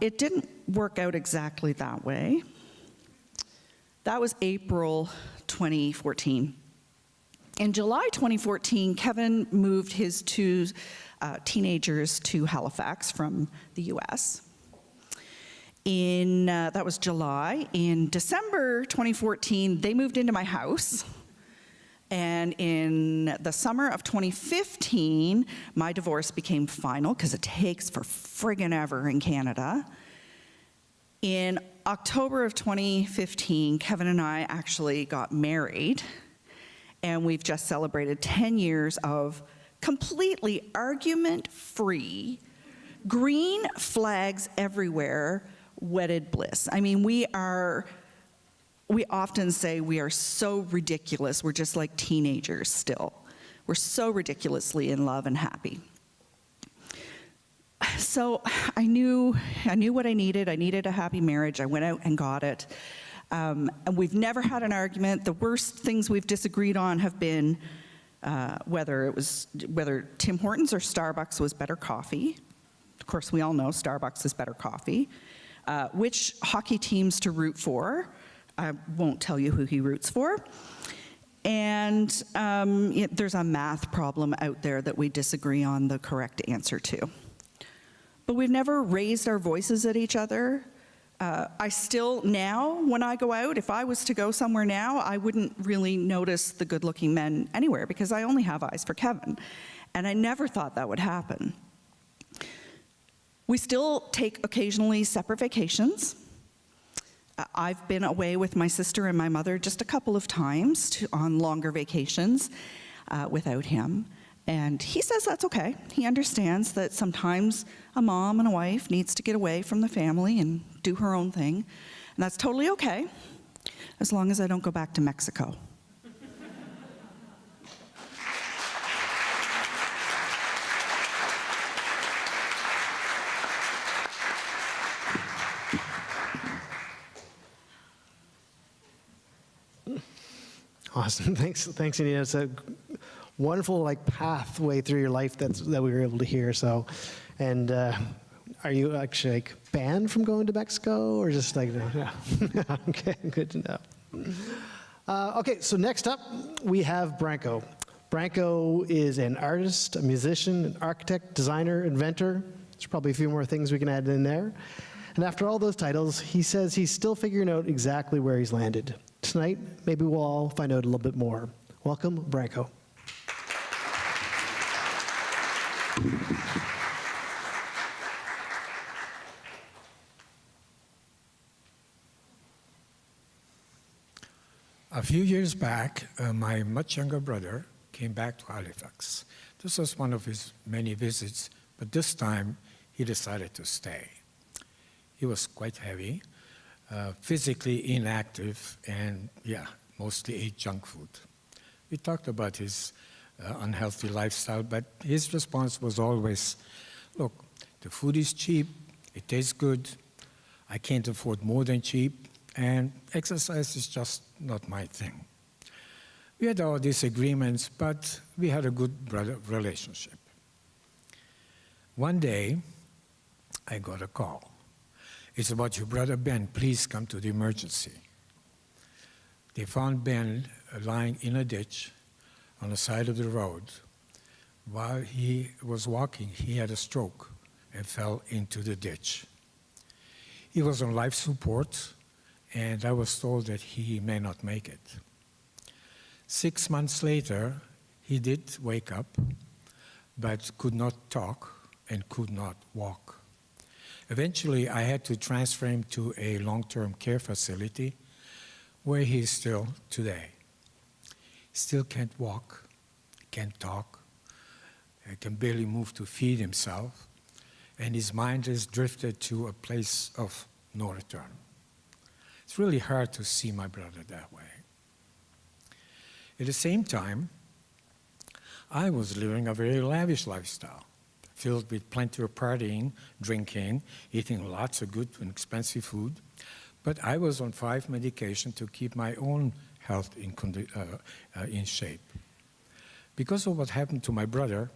It didn't work out exactly that way. That was April 2014. In July 2014, Kevin moved his 2 teenagers to Halifax from the US. That was July. In December 2014, they moved into my house. And in the summer of 2015, my divorce became final, because it takes for friggin' ever in Canada. In October of 2015, Kevin and I actually got married, and we've just celebrated 10 years of completely argument-free, green flags everywhere, wedded bliss. I mean, we often say we are so ridiculous. We're just like teenagers still. We're so ridiculously in love and happy. So I knew what I needed. I needed a happy marriage. I went out and got it. And we've never had an argument. The worst things we've disagreed on have been whether Tim Hortons or Starbucks was better coffee. Of course, we all know Starbucks is better coffee. Which hockey teams to root for. I won't tell you who he roots for. And there's a math problem out there that we disagree on the correct answer to. But we've never raised our voices at each other. I still now, when I go out, if I was to go somewhere now, I wouldn't really notice the good-looking men anywhere, because I only have eyes for Kevin. And I never thought that would happen. We still take occasionally separate vacations. I've been away with my sister and my mother just a couple of times on longer vacations without him. And he says that's okay. He understands that sometimes a mom and a wife needs to get away from the family and do her own thing. And that's totally okay, as long as I don't go back to Mexico. Awesome. Thanks, Anita. It's a wonderful pathway through your life that we were able to hear. So, and are you actually banned from going to Mexico, or just yeah? Okay, good to know. Okay, so next up we have Branko. Branko is an artist, a musician, an architect, designer, inventor. There's probably a few more things we can add in there. And after all those titles, he says he's still figuring out exactly where he's landed. Tonight, maybe we'll all find out a little bit more. Welcome, Branko. A few years back, my much younger brother came back to Halifax. This was one of his many visits, but this time he decided to stay. He was quite heavy, physically inactive, and mostly ate junk food. We talked about his unhealthy lifestyle, but his response was always, look, the food is cheap, it tastes good, I can't afford more than cheap, and exercise is just not my thing. We had our disagreements, but we had a good brother relationship. One day, I got a call. It's about your brother Ben, please come to the emergency. They found Ben lying in a ditch on the side of the road. While he was walking, he had a stroke and fell into the ditch. He was on life support, and I was told that he may not make it. 6 months later, he did wake up, but could not talk and could not walk. Eventually, I had to transfer him to a long-term care facility where he is still today. Still can't walk, can't talk, can barely move to feed himself, and his mind has drifted to a place of no return. It's really hard to see my brother that way. At the same time, I was living a very lavish lifestyle, filled with plenty of partying, drinking, eating lots of good and expensive food. But I was on 5 medications to keep my own health in shape. Because of what happened to my brother,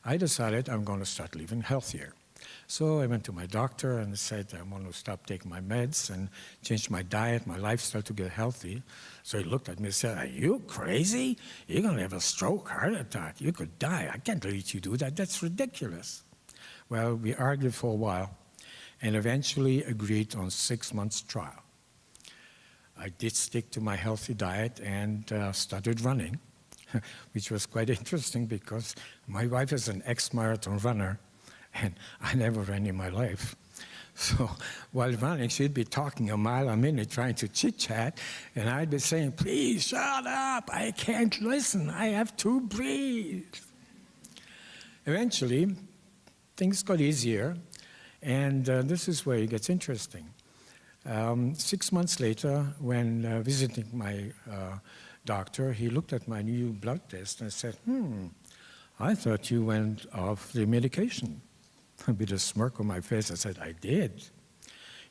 I decided I'm going to start living healthier. So I went to my doctor and said I want to stop taking my meds and change my diet, my lifestyle to get healthy. So he looked at me and said, are you crazy? You're going to have a stroke, heart attack. You could die. I can't let you do that. That's ridiculous. Well, we argued for a while. and eventually agreed on 6 months trial. I did stick to my healthy diet and started running, which was quite interesting because my wife is an ex-marathon runner, and I never ran in my life. So while running, she'd be talking a mile a minute, trying to chit-chat, and I'd be saying, please shut up, I can't listen, I have to breathe. Eventually, things got easier, and this is where it gets interesting. 6 months later, when visiting my doctor, he looked at my new blood test and said, I thought you went off the medication. With a smirk on my face, I said, I did.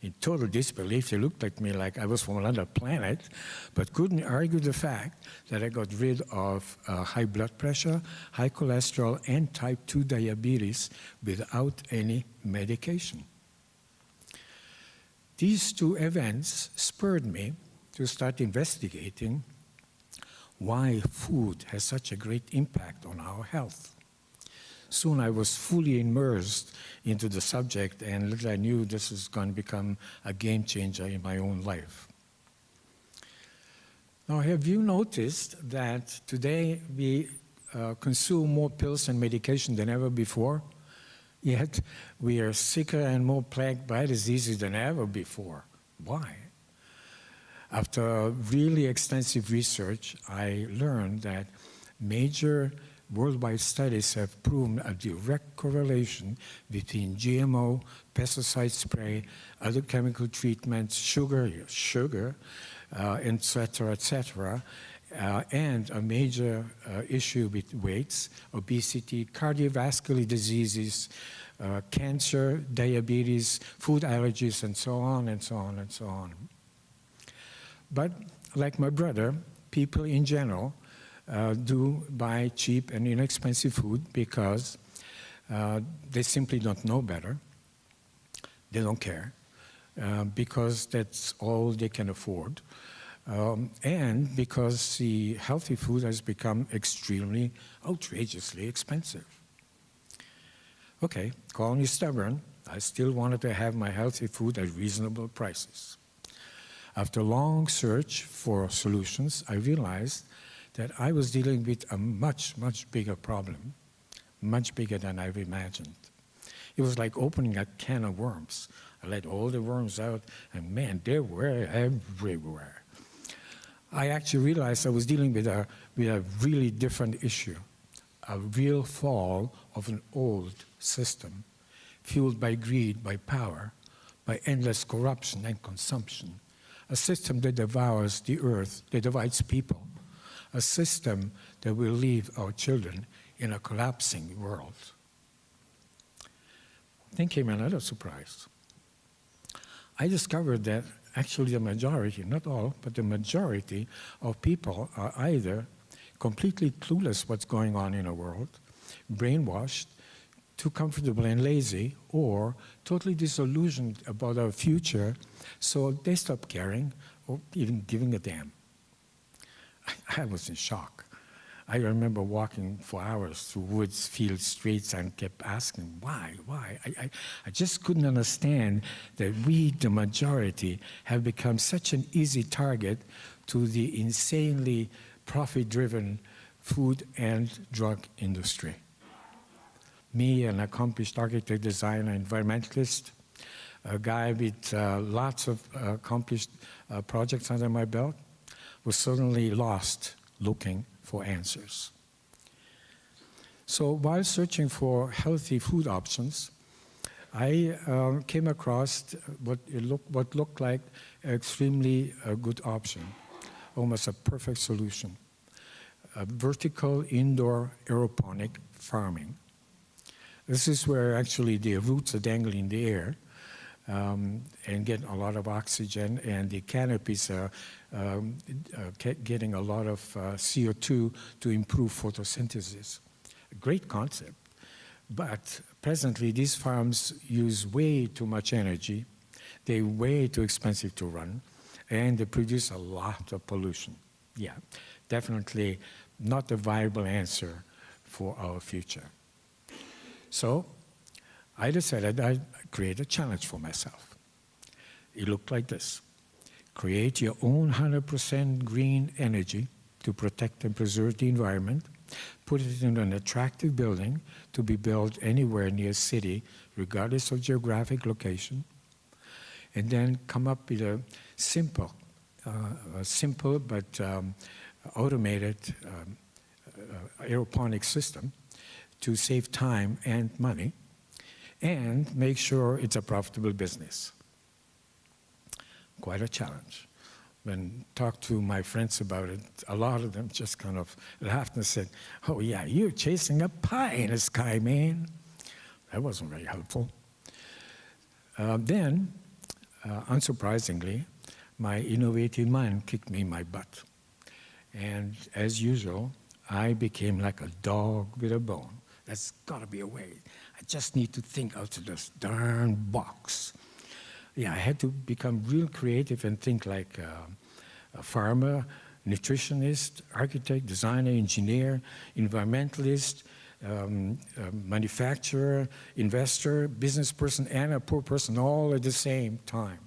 In total disbelief, he looked at me like I was from another planet, but couldn't argue the fact that I got rid of high blood pressure, high cholesterol, and type 2 diabetes without any medication. These two events spurred me to start investigating why food has such a great impact on our health. Soon I was fully immersed into the subject, and little I knew this was going to become a game changer in my own life. Now, have you noticed that today we consume more pills and medication than ever before? Yet we are sicker and more plagued by diseases than ever before. Why? After really extensive research, I learned that major worldwide studies have proven a direct correlation between GMO, pesticide spray, other chemical treatments, sugar, et cetera, and a major issue with weights, obesity, cardiovascular diseases, cancer, diabetes, food allergies, and so on, and so on, and so on. But like my brother, people in general do buy cheap and inexpensive food because they simply don't know better. They don't care because that's all they can afford. And because the healthy food has become extremely, outrageously expensive. Okay, call me stubborn. I still wanted to have my healthy food at reasonable prices. After long search for solutions, I realized that I was dealing with a much, much bigger problem, much bigger than I've imagined. It was like opening a can of worms. I let all the worms out, and man, they were everywhere. I actually realized I was dealing with a really different issue, a real fall of an old system, fueled by greed, by power, by endless corruption and consumption, a system that devours the earth, that divides people, a system that will leave our children in a collapsing world. Then came another surprise. I discovered that actually the majority, not all, but the majority of people are either completely clueless what's going on in the world, brainwashed, too comfortable and lazy, or totally disillusioned about our future, so they stop caring or even giving a damn. I was in shock. I remember walking for hours through woods, fields, streets, and kept asking, why? I just couldn't understand that we, the majority, have become such an easy target to the insanely profit-driven food and drug industry. Me, an accomplished architect, designer, environmentalist, a guy with lots of accomplished projects under my belt, was suddenly lost looking for answers. So while searching for healthy food options, I came across what looked like an extremely good option, almost a perfect solution, vertical indoor aeroponic farming. This is where actually the roots are dangling in the air and get a lot of oxygen, and the canopies are getting a lot of CO2 to improve photosynthesis. A great concept, but presently these farms use way too much energy, they're way too expensive to run, and they produce a lot of pollution. Yeah, definitely not a viable answer for our future. So I decided I'd create a challenge for myself. It looked like this. Create your own 100% green energy to protect and preserve the environment. Put it in an attractive building to be built anywhere near a city, regardless of geographic location. And then come up with a simple but automated aeroponic system to save time and money and make sure it's a profitable business. Quite a challenge. When I talked to my friends about it, a lot of them just kind of laughed and said, "Oh yeah, you're chasing a pie in the sky, man." That wasn't very helpful. Then, unsurprisingly, my innovative mind kicked me in my butt. And as usual, I became like a dog with a bone. There's got to be a way. I just need to think out of this darn box. Yeah, I had to become real creative and think like a farmer, nutritionist, architect, designer, engineer, environmentalist, manufacturer, investor, business person, and a poor person all at the same time.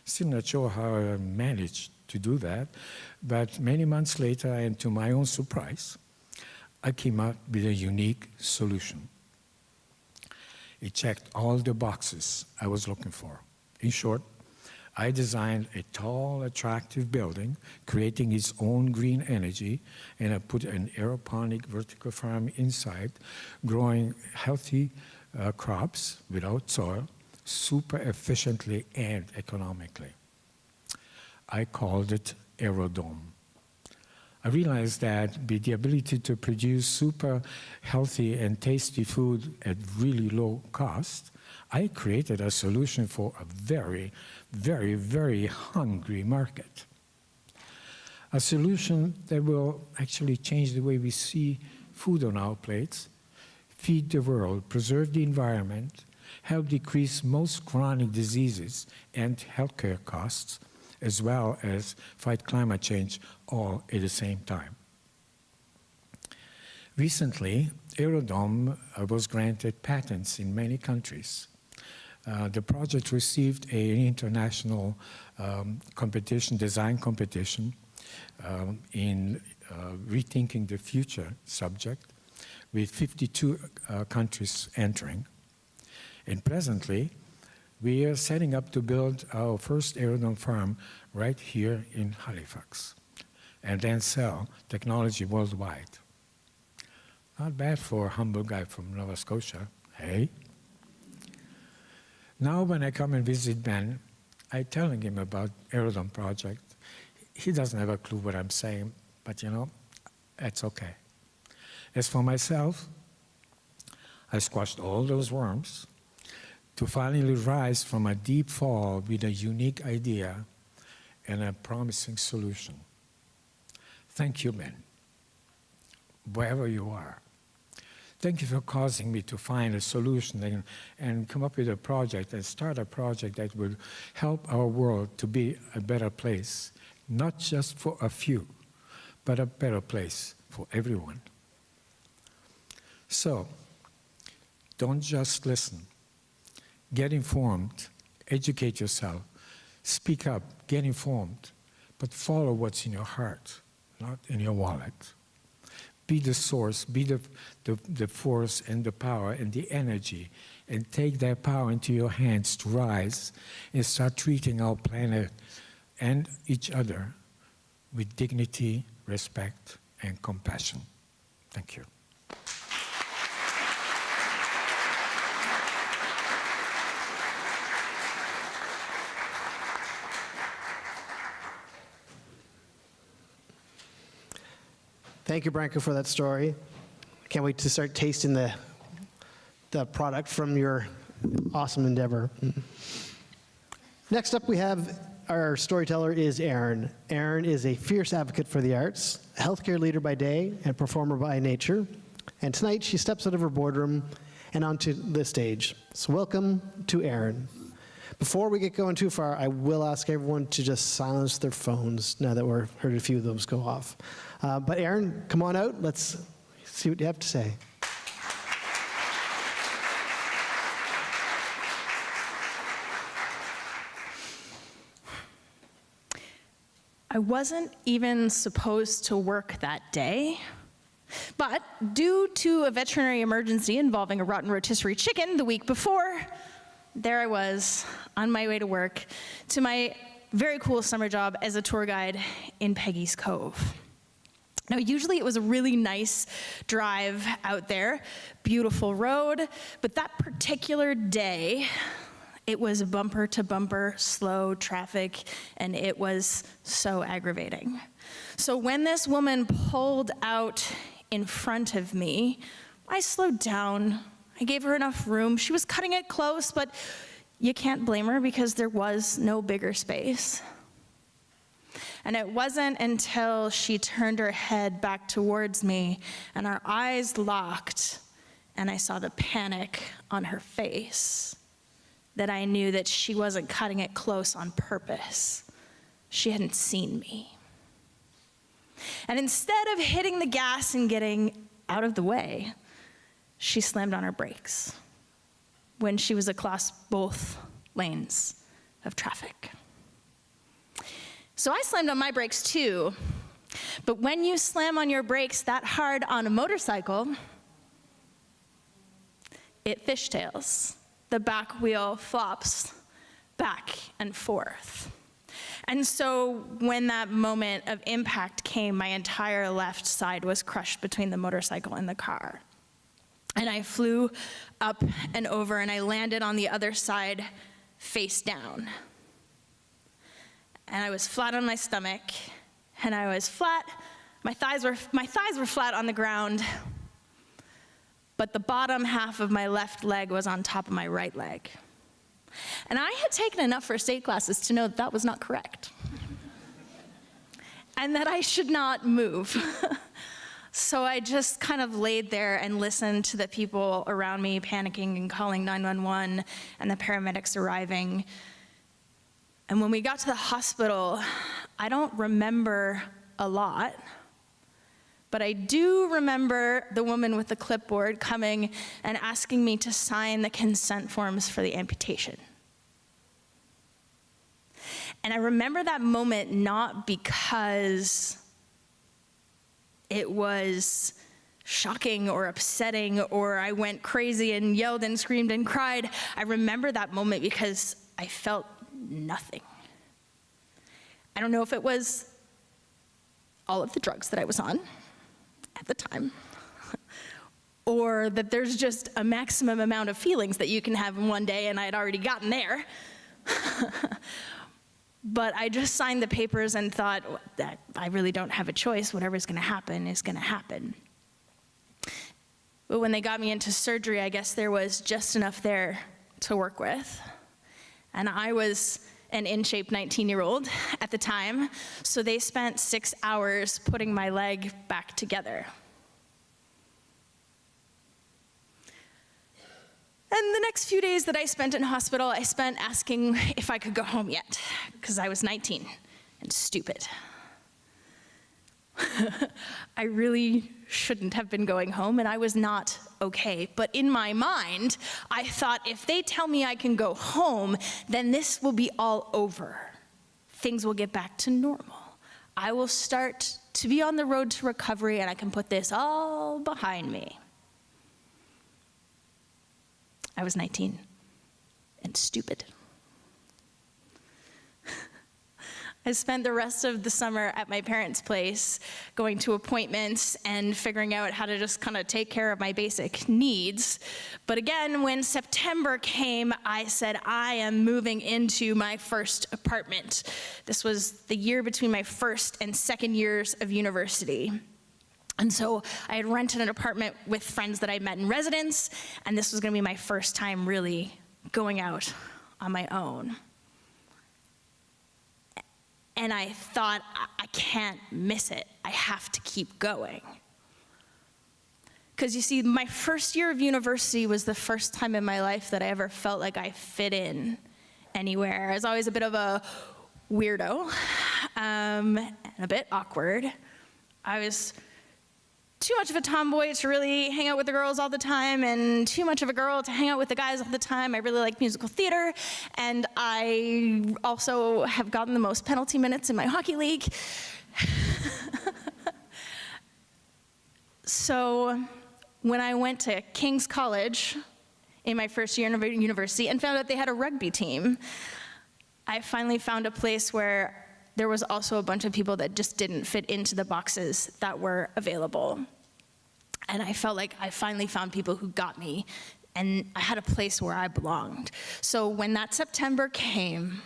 Still not sure how I managed to do that, but many months later, and to my own surprise, I came up with a unique solution. It checked all the boxes I was looking for. In short, I designed a tall, attractive building, creating its own green energy, and I put an aeroponic vertical farm inside, growing healthy crops without soil, super efficiently and economically. I called it Aerodome. I realized that with the ability to produce super healthy and tasty food at really low cost, I created a solution for a very, very, very hungry market. A solution that will actually change the way we see food on our plates, feed the world, preserve the environment, help decrease most chronic diseases and healthcare costs, as well as fight climate change all at the same time. Recently, Aerodome was granted patents in many countries. The project received an international competition, design competition, in rethinking the future subject, with 52 countries entering. And presently, we are setting up to build our first Aerodome farm right here in Halifax, and then sell technology worldwide. Not bad for a humble guy from Nova Scotia, hey? Now when I come and visit Ben, I'm telling him about Aerodome project. He doesn't have a clue what I'm saying, but you know, that's okay. As for myself, I squashed all those worms to finally rise from a deep fall with a unique idea and a promising solution. Thank you, Ben, wherever you are. Thank you for causing me to find a solution and come up with a project and start a project that will help our world to be a better place, not just for a few, but a better place for everyone. So, don't just listen. Get informed, educate yourself, speak up, get informed, but follow what's in your heart, not in your wallet. Be the source, be the force and the power and the energy, and take that power into your hands to rise and start treating our planet and each other with dignity, respect, and compassion. Thank you. Thank you, Branko, for that story. Can't wait to start tasting the product from your awesome endeavor. Next up, we have our storyteller is Erin. Erin is a fierce advocate for the arts, a healthcare leader by day and performer by nature. And tonight, she steps out of her boardroom and onto the stage. So welcome to Erin. Before we get going too far, I will ask everyone to just silence their phones now that we've heard a few of those go off. But Erin, come on out. Let's see what you have to say. I wasn't even supposed to work that day, but due to a veterinary emergency involving a rotten rotisserie chicken the week before, there I was on my way to work to my very cool summer job as a tour guide in Peggy's Cove. Now, usually it was a really nice drive out there, beautiful road, but that particular day, it was bumper to bumper, slow traffic, and it was so aggravating. So when this woman pulled out in front of me, I slowed down. I gave her enough room. She was cutting it close, but you can't blame her because there was no bigger space. And it wasn't until she turned her head back towards me and our eyes locked and I saw the panic on her face that I knew that she wasn't cutting it close on purpose. She hadn't seen me. And instead of hitting the gas and getting out of the way, she slammed on her brakes when she was across both lanes of traffic. So I slammed on my brakes too, but when you slam on your brakes that hard on a motorcycle, it fishtails. The back wheel flops back and forth. And so when that moment of impact came, my entire left side was crushed between the motorcycle and the car. And I flew up and over and I landed on the other side face down. And I was flat on my stomach and I was flat, my thighs were flat on the ground, but the bottom half of my left leg was on top of my right leg. And I had taken enough first aid classes to know that that was not correct. And that I should not move. So I just kind of laid there and listened to the people around me panicking and calling 911 and the paramedics arriving. And when we got to the hospital, I don't remember a lot, but I do remember the woman with the clipboard coming and asking me to sign the consent forms for the amputation. And I remember that moment not because it was shocking or upsetting or I went crazy and yelled and screamed and cried. I remember that moment because I felt nothing. I don't know if it was all of the drugs that I was on at the time, or that there's just a maximum amount of feelings that you can have in one day, and I had already gotten there. But I just signed the papers and thought that I really don't have a choice. Whatever's going to happen is going to happen. But when they got me into surgery, I guess there was just enough there to work with. And I was an in-shape 19-year-old at the time, so they spent 6 hours putting my leg back together. And the next few days that I spent in hospital, I spent asking if I could go home yet, because I was 19 and stupid. I really shouldn't have been going home, and I was not okay. But in my mind, I thought if they tell me I can go home, then this will be all over. Things will get back to normal. I will start to be on the road to recovery, and I can put this all behind me. I was 19 and stupid. I spent the rest of the summer at my parents' place, going to appointments and figuring out how to just kind of take care of my basic needs. But again, when September came, I said, I am moving into my first apartment. This was the year between my first and second years of university. And so I had rented an apartment with friends that I met in residence, and this was going to be my first time really going out on my own. And I thought, I can't miss it. I have to keep going. Because you see, my first year of university was the first time in my life that I ever felt like I fit in anywhere. I was always a bit of a weirdo and a bit awkward. I was too much of a tomboy to really hang out with the girls all the time, and too much of a girl to hang out with the guys all the time. I really like musical theater, and I also have gotten the most penalty minutes in my hockey league. So when I went to King's College in my first year of university and found out they had a rugby team, I finally found a place where there was also a bunch of people that just didn't fit into the boxes that were available. And I felt like I finally found people who got me, and I had a place where I belonged. So when that September came,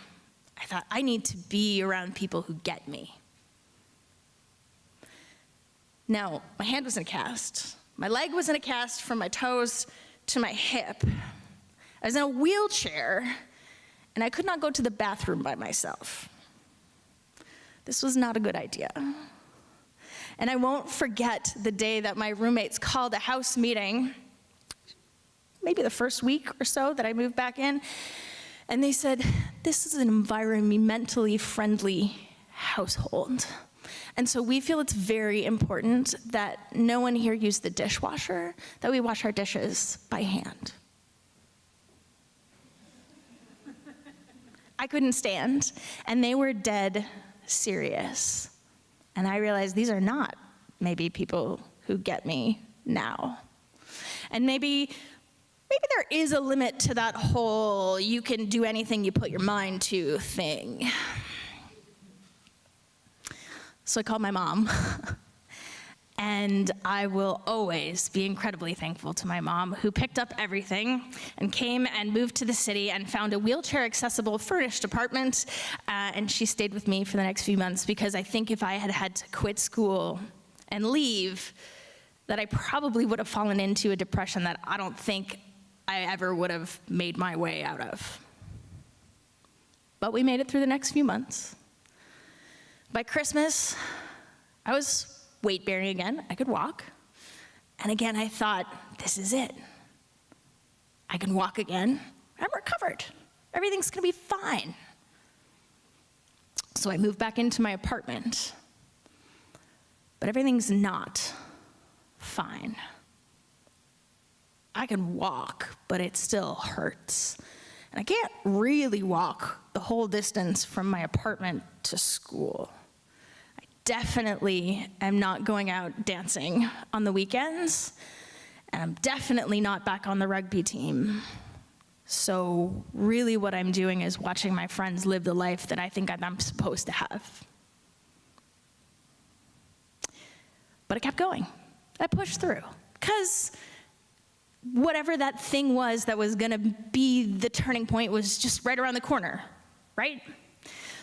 I thought, I need to be around people who get me. Now, my hand was in a cast. My leg was in a cast from my toes to my hip. I was in a wheelchair, and I could not go to the bathroom by myself. This was not a good idea. And I won't forget the day that my roommates called a house meeting, maybe the first week or so that I moved back in, and they said, this is an environmentally friendly household. And so we feel it's very important that no one here use the dishwasher, that we wash our dishes by hand. I couldn't stand, and they were dead serious. And I realized these are not maybe people who get me now. And maybe there is a limit to that whole you can do anything you put your mind to thing. So I called my mom. And I will always be incredibly thankful to my mom, who picked up everything and came and moved to the city and found a wheelchair-accessible furnished apartment, and she stayed with me for the next few months, because I think if I had had to quit school and leave, that I probably would have fallen into a depression that I don't think I ever would have made my way out of. But we made it through the next few months. By Christmas, I was weight-bearing again. I could walk. And again, I thought, this is it. I can walk again. I'm recovered. Everything's gonna be fine. So I moved back into my apartment. But everything's not fine. I can walk, but it still hurts. And I can't really walk the whole distance from my apartment to school. Definitely am not going out dancing on the weekends, and I'm definitely not back on the rugby team. So really what I'm doing is watching my friends live the life that I think I'm supposed to have. But I kept going. I pushed through, because whatever that thing was that was gonna be the turning point was just right around the corner, right?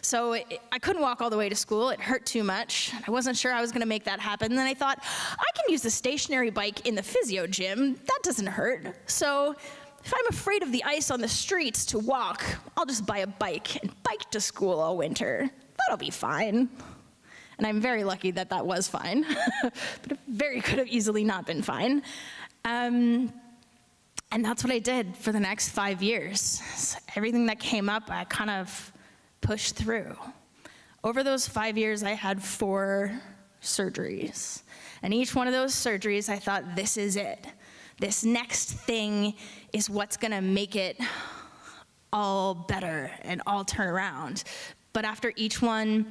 So I couldn't walk all the way to school. It hurt too much. I wasn't sure I was gonna make that happen. And then I thought, I can use the stationary bike in the physio gym. That doesn't hurt. So if I'm afraid of the ice on the streets to walk, I'll just buy a bike and bike to school all winter. That'll be fine. And I'm very lucky that that was fine. But it very could have easily not been fine. And that's what I did for the next 5 years. So everything that came up, I kind of pushed through. Over those 5 years, I had 4 surgeries. And each one of those surgeries, I thought, this is it. This next thing is what's gonna make it all better and all turn around. But after each one,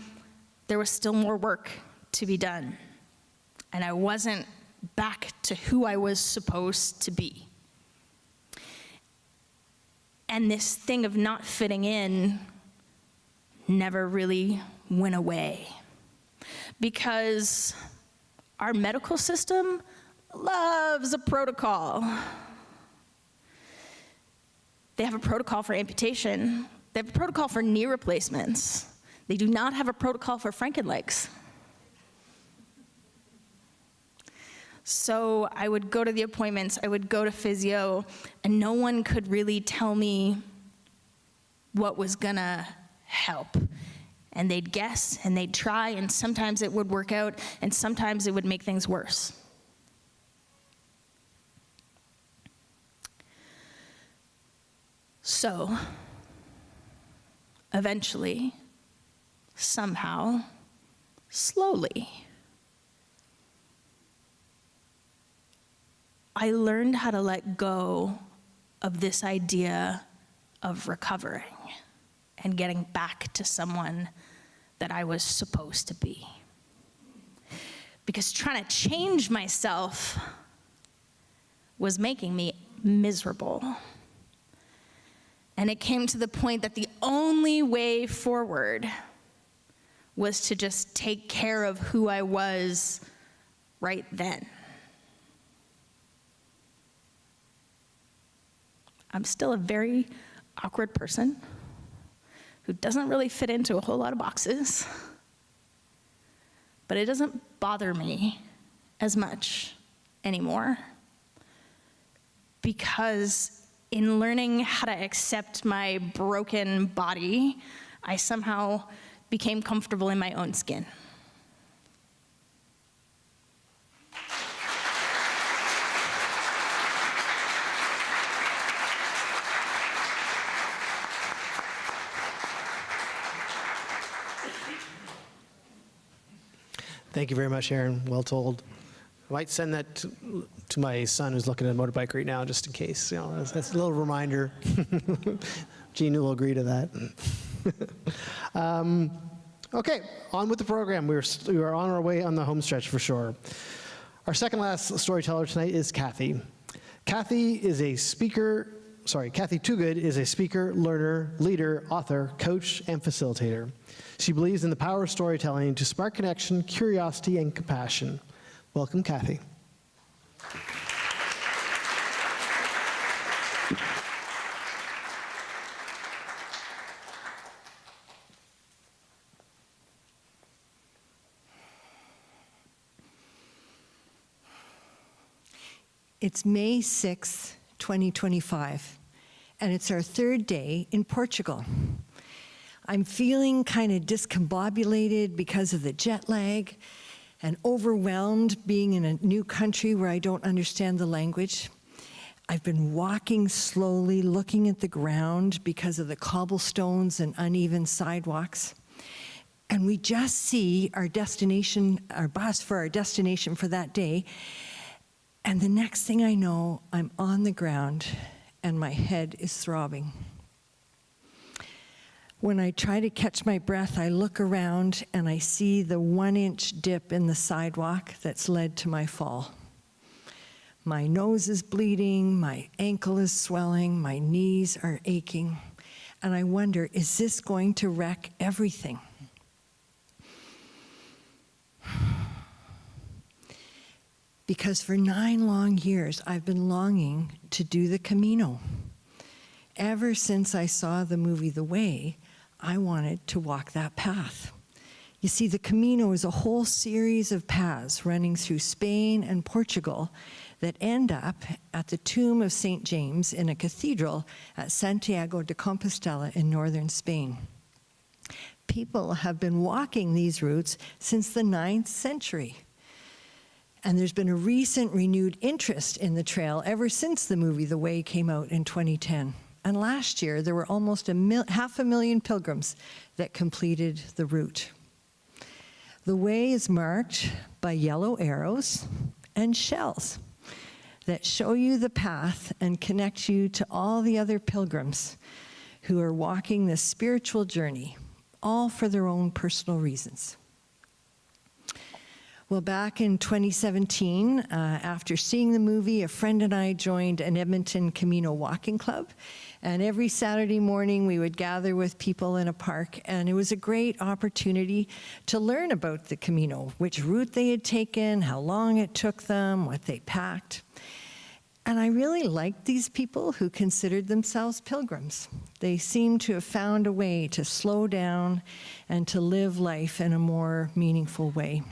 there was still more work to be done. And I wasn't back to who I was supposed to be. And this thing of not fitting in never really went away, because our medical system loves a protocol. They have a protocol for amputation. They have a protocol for knee replacements. They do not have a protocol for Frankenlegs. So I would go to the appointments, I would go to physio, and no one could really tell me what was gonna help. And they'd guess, and they'd try, and sometimes it would work out, and sometimes it would make things worse. So, eventually, somehow, slowly, I learned how to let go of this idea of recovering and getting back to someone that I was supposed to be. Because trying to change myself was making me miserable. And it came to the point that the only way forward was to just take care of who I was right then. I'm still a very awkward person who doesn't really fit into a whole lot of boxes, but it doesn't bother me as much anymore, because in learning how to accept my broken body, I somehow became comfortable in my own skin. Thank you very much, Aaron. Well told. I might send that to my son who's looking at a motorbike right now, just in case. You know, that's a little reminder. Gene will agree to that. Okay, on with the program. We are on our way on the home stretch for sure. Our second last storyteller tonight is Kathy. Kathy Toogood is a speaker, learner, leader, author, coach, and facilitator. She believes in the power of storytelling to spark connection, curiosity, and compassion. Welcome, Kathy. It's May 6th, 2025, and it's our third day in Portugal. I'm feeling kind of discombobulated because of the jet lag and overwhelmed being in a new country where I don't understand the language. I've been walking slowly, looking at the ground because of the cobblestones and uneven sidewalks. And we just see our destination, our bus for our destination for that day. And the next thing I know, I'm on the ground and my head is throbbing. When I try to catch my breath, I look around and I see the 1-inch dip in the sidewalk that's led to my fall. My nose is bleeding, my ankle is swelling, my knees are aching, and I wonder, is this going to wreck everything? Because for 9 long years, I've been longing to do the Camino. Ever since I saw the movie The Way, I wanted to walk that path. You see, the Camino is a whole series of paths running through Spain and Portugal that end up at the tomb of St. James in a cathedral at Santiago de Compostela in northern Spain. People have been walking these routes since the 9th century. And there's been a recent renewed interest in the trail ever since the movie The Way came out in 2010. And last year, there were almost 500,000 pilgrims that completed the route. The way is marked by yellow arrows and shells that show you the path and connect you to all the other pilgrims who are walking this spiritual journey, all for their own personal reasons. Well, back in 2017, after seeing the movie, a friend and I joined an Edmonton Camino walking club. And every Saturday morning, we would gather with people in a park. And it was a great opportunity to learn about the Camino, which route they had taken, how long it took them, what they packed. And I really liked these people who considered themselves pilgrims. They seemed to have found a way to slow down and to live life in a more meaningful way.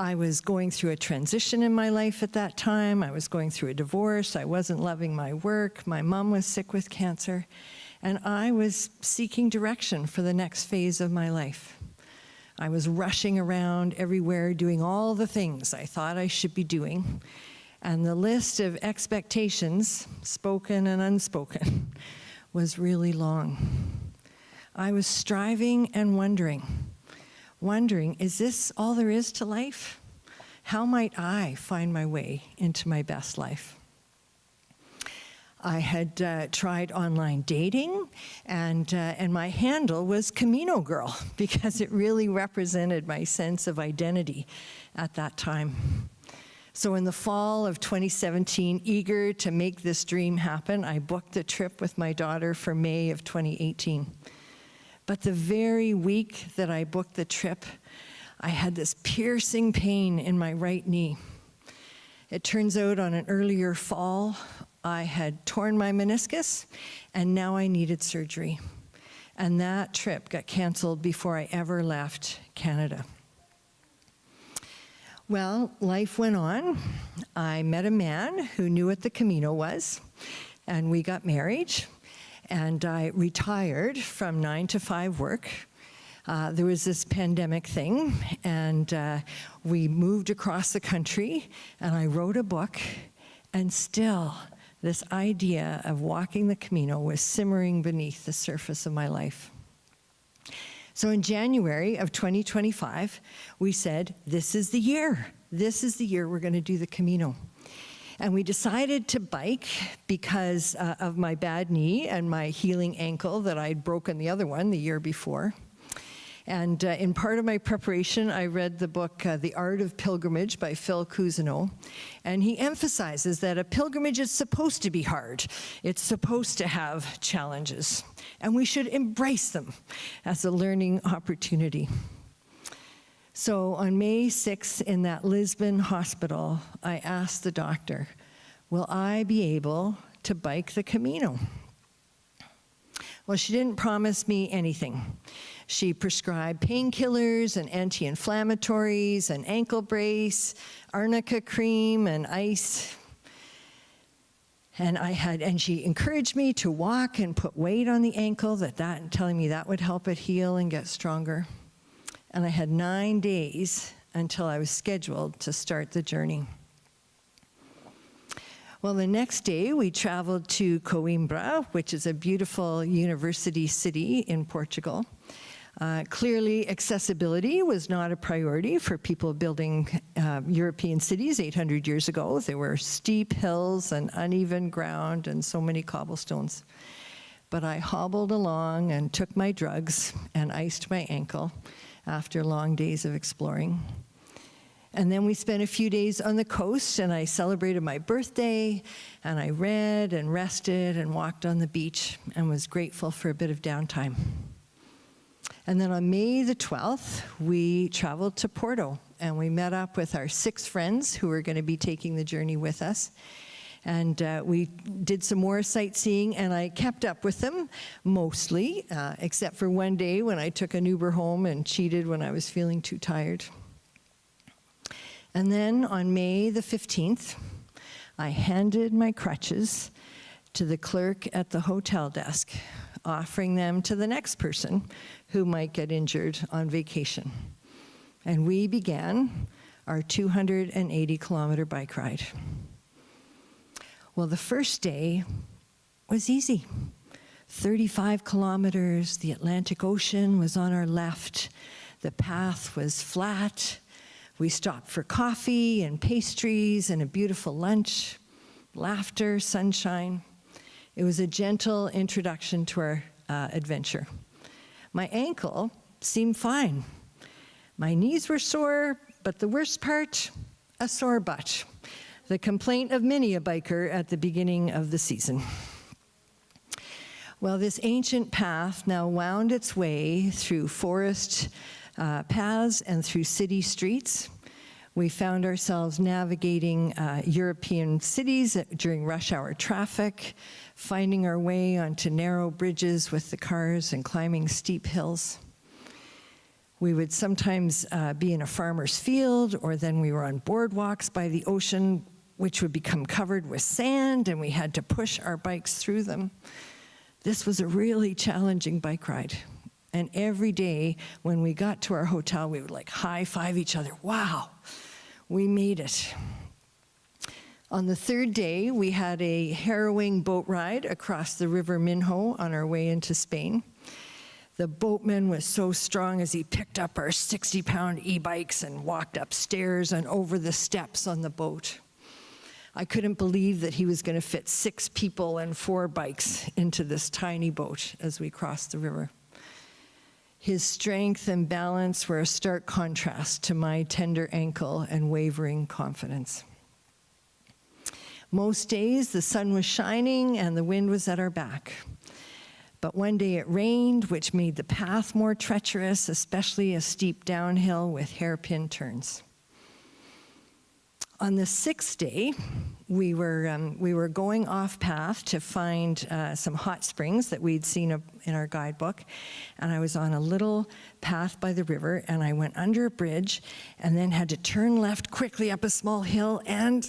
I was going through a transition in my life at that time. I was going through a divorce. I wasn't loving my work. My mom was sick with cancer. And I was seeking direction for the next phase of my life. I was rushing around everywhere, doing all the things I thought I should be doing. And the list of expectations, spoken and unspoken, was really long. I was striving and wondering, is this all there is to life? how might I find my way into my best life? I had tried online dating, and my handle was Camino Girl because it really represented my sense of identity at that time. So in the fall of 2017, eager to make this dream happen, I booked a trip with my daughter for May of 2018. But the very week that I booked the trip, I had this piercing pain in my right knee. It turns out on an earlier fall, I had torn my meniscus, and now I needed surgery. And that trip got canceled before I ever left Canada. Well, life went on. I met a man who knew what the Camino was, and we got married, and I retired from 9-to-5 work. There was this pandemic thing, and we moved across the country, and I wrote a book, and still this idea of walking the Camino was simmering beneath the surface of my life. So in January of 2025, we said, this is the year. This is the year we're going to do the Camino. And we decided to bike because of my bad knee and my healing ankle that I'd broken the other one the year before. And in part of my preparation, I read the book, The Art of Pilgrimage by Phil Cousineau. And he emphasizes that a pilgrimage is supposed to be hard. It's supposed to have challenges. And we should embrace them as a learning opportunity. So on May 6th in that Lisbon hospital, I asked the doctor, will I be able to bike the Camino? Well, she didn't promise me anything. She prescribed painkillers and anti-inflammatories, an ankle brace, arnica cream, and ice. And she encouraged me to walk and put weight on the ankle, telling me that would help it heal and get stronger. And I had 9 days until I was scheduled to start the journey. Well, the next day we traveled to Coimbra, which is a beautiful university city in Portugal. Clearly, accessibility was not a priority for people building European cities 800 years ago. There were steep hills and uneven ground and so many cobblestones. But I hobbled along and took my drugs and iced my ankle after long days of exploring. And then we spent a few days on the coast, and I celebrated my birthday, and I read and rested and walked on the beach and was grateful for a bit of downtime. And then on May the 12th, we traveled to Porto, and we met up with our 6 friends who were going to be taking the journey with us. And we did some more sightseeing, and I kept up with them mostly, except for one day when I took an Uber home and cheated when I was feeling too tired. And then on May the 15th, I handed my crutches to the clerk at the hotel desk, offering them to the next person who might get injured on vacation. And we began our 280-kilometer bike ride. Well, the first day was easy. 35 kilometers, the Atlantic Ocean was on our left, the path was flat. We stopped for coffee and pastries and a beautiful lunch, laughter, sunshine. It was a gentle introduction to our adventure. My ankle seemed fine. My knees were sore, but the worst part, a sore butt. The complaint of many a biker at the beginning of the season. Well, this ancient path now wound its way through forest paths and through city streets. We found ourselves navigating European cities during rush hour traffic, finding our way onto narrow bridges with the cars and climbing steep hills. We would sometimes be in a farmer's field, or then we were on boardwalks by the ocean, which would become covered with sand, and we had to push our bikes through them. This was a really challenging bike ride. And every day when we got to our hotel, we would like high-five each other. Wow, we made it. On the third day, we had a harrowing boat ride across the River Minho on our way into Spain. The boatman was so strong as he picked up our 60-pound e-bikes and walked upstairs and over the steps on the boat. I couldn't believe that he was going to fit 6 people and 4 bikes into this tiny boat as we crossed the river. His strength and balance were a stark contrast to my tender ankle and wavering confidence. Most days the sun was shining and the wind was at our back. But one day it rained, which made the path more treacherous, especially a steep downhill with hairpin turns. On the 6th day, we were going off path to find some hot springs that we'd seen in our guidebook, and I was on a little path by the river, and I went under a bridge, and then had to turn left quickly up a small hill, and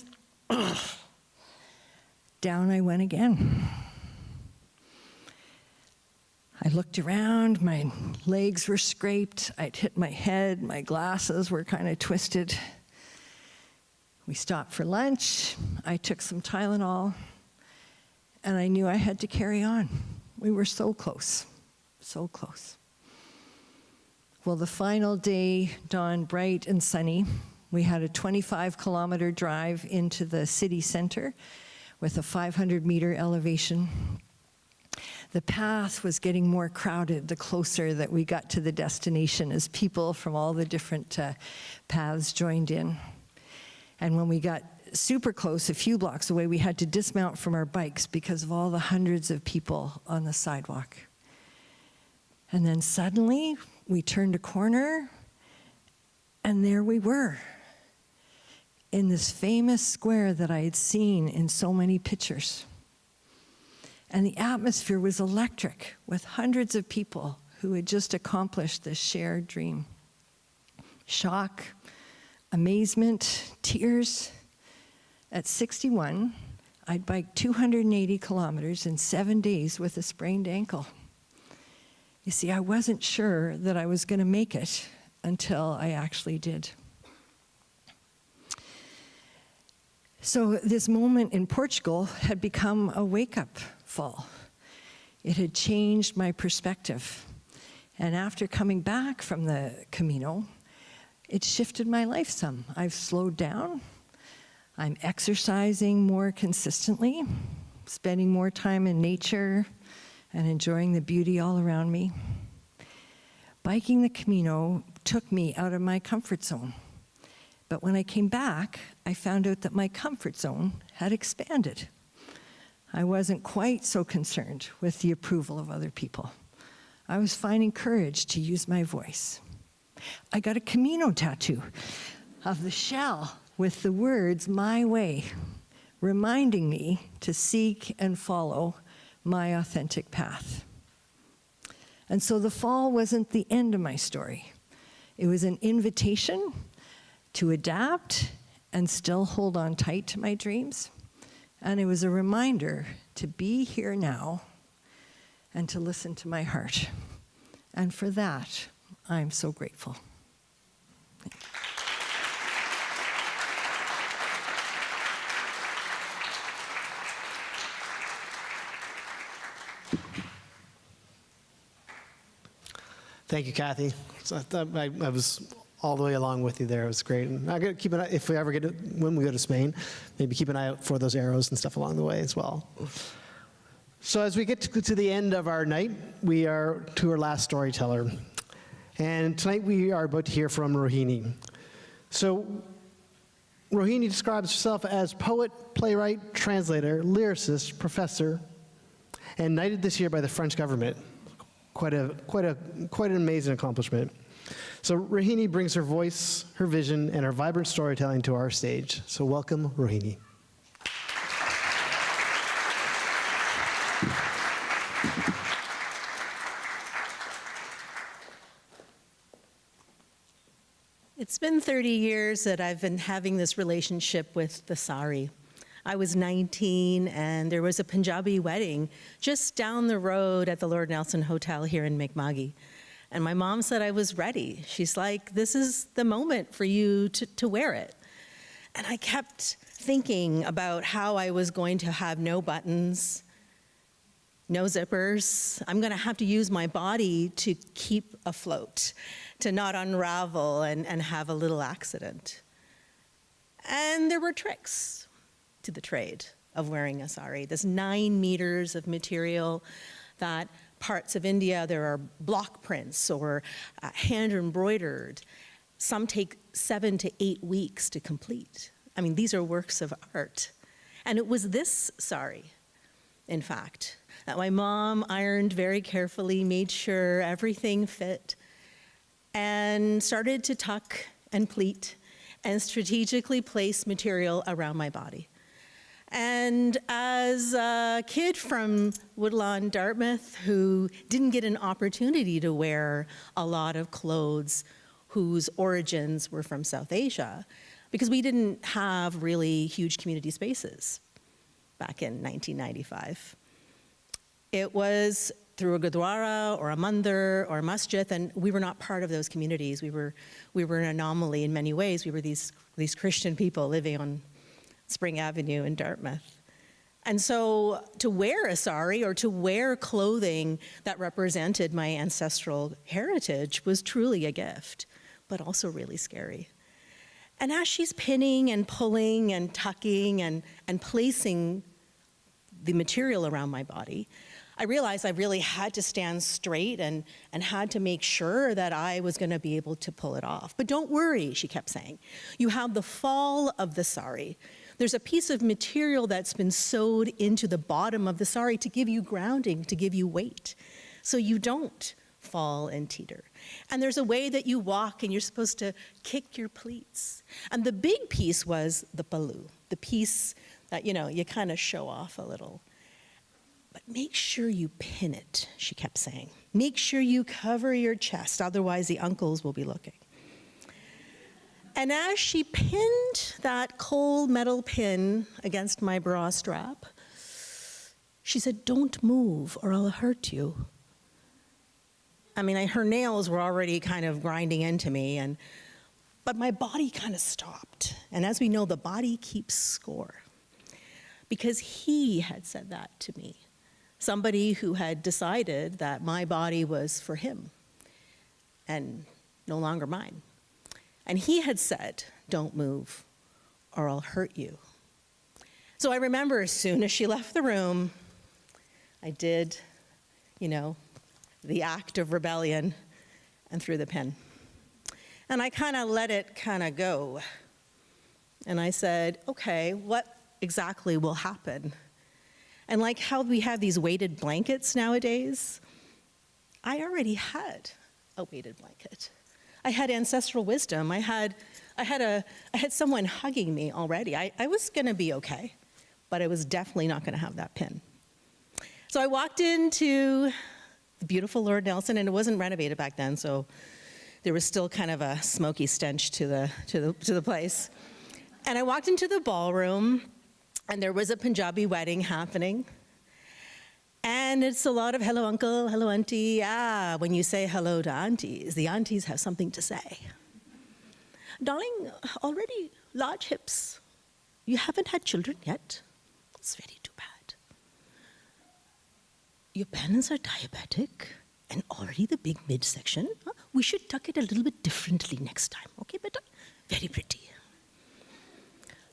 down I went again. I looked around, my legs were scraped, I'd hit my head, my glasses were kind of twisted. We stopped for lunch, I took some Tylenol, and I knew I had to carry on. We were so close, so close. Well, the final day dawned bright and sunny. We had a 25-kilometer drive into the city center with a 500-meter elevation. The path was getting more crowded the closer that we got to the destination as people from all the different paths joined in. And when we got super close, a few blocks away, we had to dismount from our bikes because of all the hundreds of people on the sidewalk. And then suddenly, we turned a corner, and there we were, in this famous square that I had seen in so many pictures. And the atmosphere was electric, with hundreds of people who had just accomplished this shared dream. Shock, amazement, tears. At 61, I'd biked 280 kilometers in 7 days with a sprained ankle. You see, I wasn't sure that I was going to make it until I actually did. So this moment in Portugal had become a wake-up fall. It had changed my perspective. And after coming back from the Camino, it shifted my life some. I've slowed down. I'm exercising more consistently, spending more time in nature, and enjoying the beauty all around me. Biking the Camino took me out of my comfort zone. But when I came back, I found out that my comfort zone had expanded. I wasn't quite so concerned with the approval of other people. I was finding courage to use my voice. I got a Camino tattoo of the shell with the words, "My way," reminding me to seek and follow my authentic path. And so the fall wasn't the end of my story. It was an invitation to adapt and still hold on tight to my dreams. And it was a reminder to be here now and to listen to my heart. And for that, I'm so grateful. Thank you, Kathy. So I was all the way along with you there. It was great. And I got to keep an eye, if we ever get it, when we go to Spain, maybe keep an eye out for those arrows and stuff along the way as well. So as we get to the end of our night, we are to our last storyteller. And tonight we are about to hear from Rohini. So Rohini describes herself as poet, playwright, translator, lyricist, professor, and knighted this year by the French government. Quite an amazing accomplishment. So Rohini brings her voice, her vision, and her vibrant storytelling to our stage. So welcome, Rohini. It's been 30 years that I've been having this relationship with the sari. I was 19 and there was a Punjabi wedding just down the road at the Lord Nelson Hotel here in Mi'kma'ki. And my mom said I was ready. She's like, this is the moment for you to wear it. And I kept thinking about how I was going to have no buttons, no zippers. I'm going to have to use my body to keep afloat, to not unravel and have a little accident. And there were tricks to the trade of wearing a sari. This 9 meters of material that parts of India, there are block prints or hand embroidered. Some take 7 to 8 weeks to complete. I mean, these are works of art. And it was this sari, in fact, that my mom ironed very carefully, made sure everything fit, and started to tuck and pleat and strategically place material around my body. And as a kid from Woodlawn, Dartmouth, who didn't get an opportunity to wear a lot of clothes whose origins were from South Asia, because we didn't have really huge community spaces back in 1995. It was through a gurdwara or a mandir or a masjid, and we were not part of those communities. We were an anomaly in many ways. We were these Christian people living on Spring Avenue in Dartmouth. And so to wear a sari or to wear clothing that represented my ancestral heritage was truly a gift, but also really scary. And as she's pinning and pulling and tucking and placing the material around my body, I realized I really had to stand straight and had to make sure that I was going to be able to pull it off. But don't worry, she kept saying. You have the fall of the sari. There's a piece of material that's been sewed into the bottom of the sari to give you grounding, to give you weight, so you don't fall and teeter. And there's a way that you walk, and you're supposed to kick your pleats. And the big piece was the palu, the piece that, you kind of show off a little. But make sure you pin it, she kept saying. Make sure you cover your chest, otherwise the uncles will be looking. And as she pinned that cold metal pin against my bra strap, she said, "Don't move or I'll hurt you." I mean, her nails were already kind of grinding into me, but my body kind of stopped. And as we know, the body keeps score. Because he had said that to me. Somebody who had decided that my body was for him and no longer mine. And he had said, "Don't move or I'll hurt you." So I remember as soon as she left the room, I did, the act of rebellion and threw the pen. And I kind of let it kind of go. And I said, okay, what exactly will happen? And like how we have these weighted blankets nowadays, I already had a weighted blanket. I had ancestral wisdom. I had someone hugging me already. I was going to be okay, but I was definitely not going to have that pin. So I walked into the beautiful Lord Nelson, and it wasn't renovated back then, so there was still kind of a smoky stench to the place. And I walked into the ballroom, and there was a Punjabi wedding happening. And it's a lot of hello uncle, hello auntie. When you say hello to aunties, the aunties have something to say. Darling, already large hips. You haven't had children yet? It's very too bad. Your parents are diabetic and already the big midsection. We should tuck it a little bit differently next time, okay, beta? Very pretty.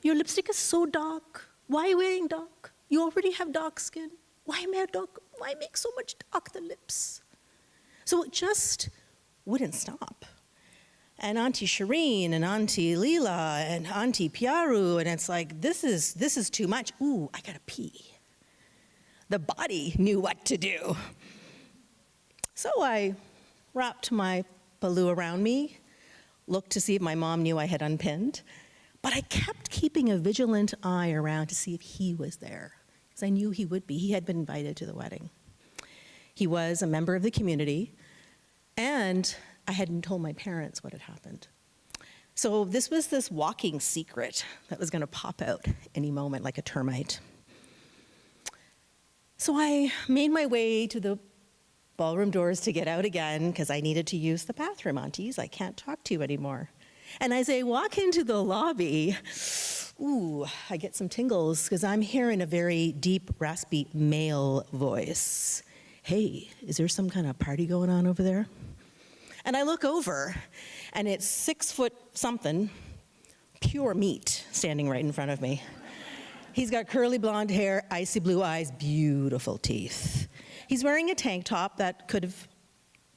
Your lipstick is so dark. Why are you wearing dark? You already have dark skin. Why make so much dark the lips? So it just wouldn't stop. And Auntie Shireen and Auntie Leela and Auntie Piaru, and it's like, this is too much. Ooh, I gotta pee. The body knew what to do. So I wrapped my palu around me, looked to see if my mom knew I had unpinned, but I kept keeping a vigilant eye around to see if he was there, because I knew he would be. He had been invited to the wedding. He was a member of the community, and I hadn't told my parents what had happened. So this was this walking secret that was going to pop out any moment like a termite. So I made my way to the ballroom doors to get out again because I needed to use the bathroom, aunties. I can't talk to you anymore. And as I walk into the lobby, Ooh, I get some tingles because I'm hearing a very deep, raspy male voice. Hey, is there some kind of party going on over there? And I look over, and it's 6 foot something, pure meat, standing right in front of me. He's got curly blonde hair, icy blue eyes, beautiful teeth. He's wearing a tank top that could have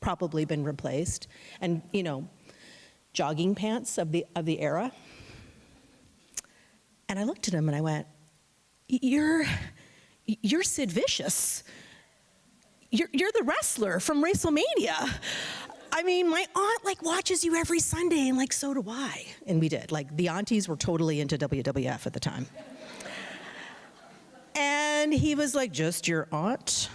probably been replaced, and, you know, jogging pants of the era. And I looked at him and I went, you're Sid Vicious. You're the wrestler from WrestleMania. I mean, my aunt like watches you every Sunday, and like, so do I. And we did. Like, the aunties were totally into WWF at the time. And he was like, just your aunt?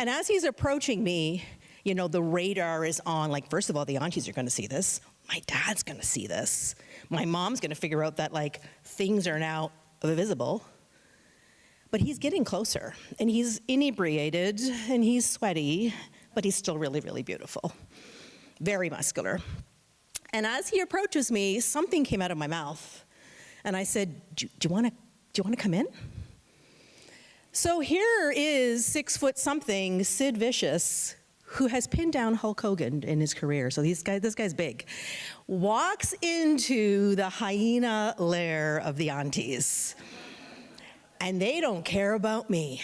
And as he's approaching me, you know, the radar is on. Like, first of all, the aunties are going to see this. My dad's going to see this. My mom's going to figure out that, like, things are now visible. But he's getting closer, and he's inebriated, and he's sweaty, but he's still really, really beautiful. Very muscular. And as he approaches me, something came out of my mouth. And I said, do you want to come in? So here is 6 foot something Sid Vicious, who has pinned down Hulk Hogan in his career. So this guy's big. Walks into the hyena lair of the aunties. And they don't care about me.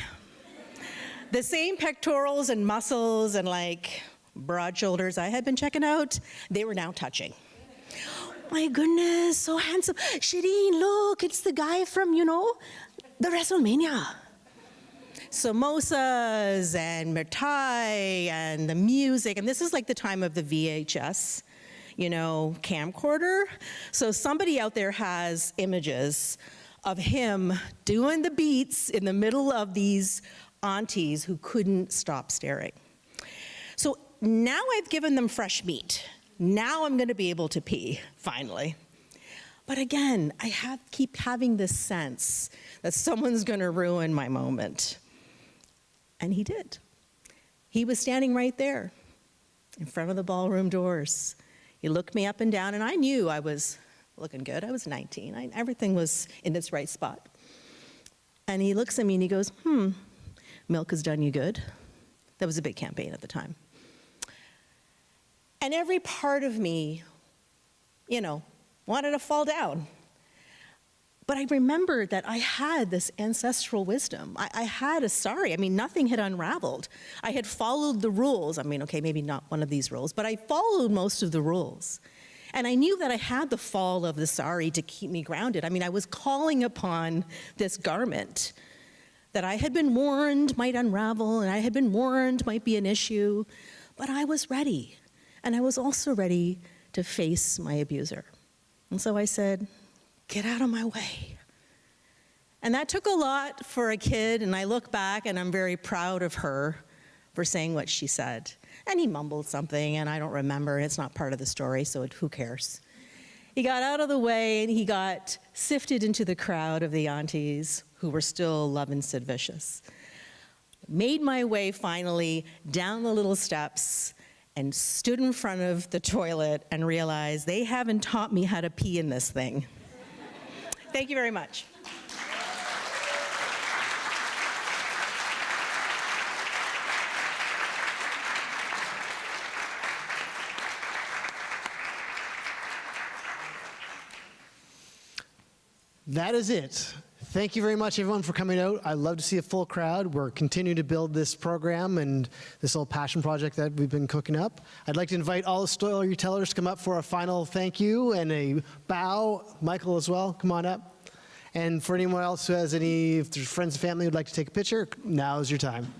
The same pectorals and muscles and like broad shoulders I had been checking out, they were now touching. My goodness, so handsome. Shireen, look, it's the guy from, you know, the WrestleMania. Samosas and mirtai and the music. And this is like the time of the VHS, you know, camcorder. So somebody out there has images of him doing the beats in the middle of these aunties who couldn't stop staring. So now I've given them fresh meat. Now I'm going to be able to pee, finally. But again, I keep having this sense that someone's going to ruin my moment. And he did. He was standing right there in front of the ballroom doors. He looked me up and down, and I knew I was looking good. I was 19. Everything was in its right spot. And he looks at me and he goes, milk has done you good. That was a big campaign at the time. And every part of me, you know, wanted to fall down. But I remembered that I had this ancestral wisdom. I had a sorry. I mean, nothing had unraveled. I had followed the rules. I mean, okay, maybe not one of these rules, but I followed most of the rules. And I knew that I had the fall of the sari to keep me grounded. I mean, I was calling upon this garment that I had been warned might unravel, and I had been warned might be an issue, but I was ready. And I was also ready to face my abuser. And so I said, get out of my way. And that took a lot for a kid, and I look back and I'm very proud of her for saying what she said. And he mumbled something, and I don't remember, it's not part of the story, so who cares? He got out of the way, and he got sifted into the crowd of the aunties who were still loving Sid Vicious. Made my way finally down the little steps and stood in front of the toilet and realized they haven't taught me how to pee in this thing. Thank you very much. That is it. Thank you very much, everyone, for coming out. I love to see a full crowd. We're continuing to build this program and this little passion project that we've been cooking up. I'd like to invite all the storytellers to come up for a final thank you and a bow. Michael as well, come on up. And for anyone else who has any, if there's friends and family who'd like to take a picture, now is your time.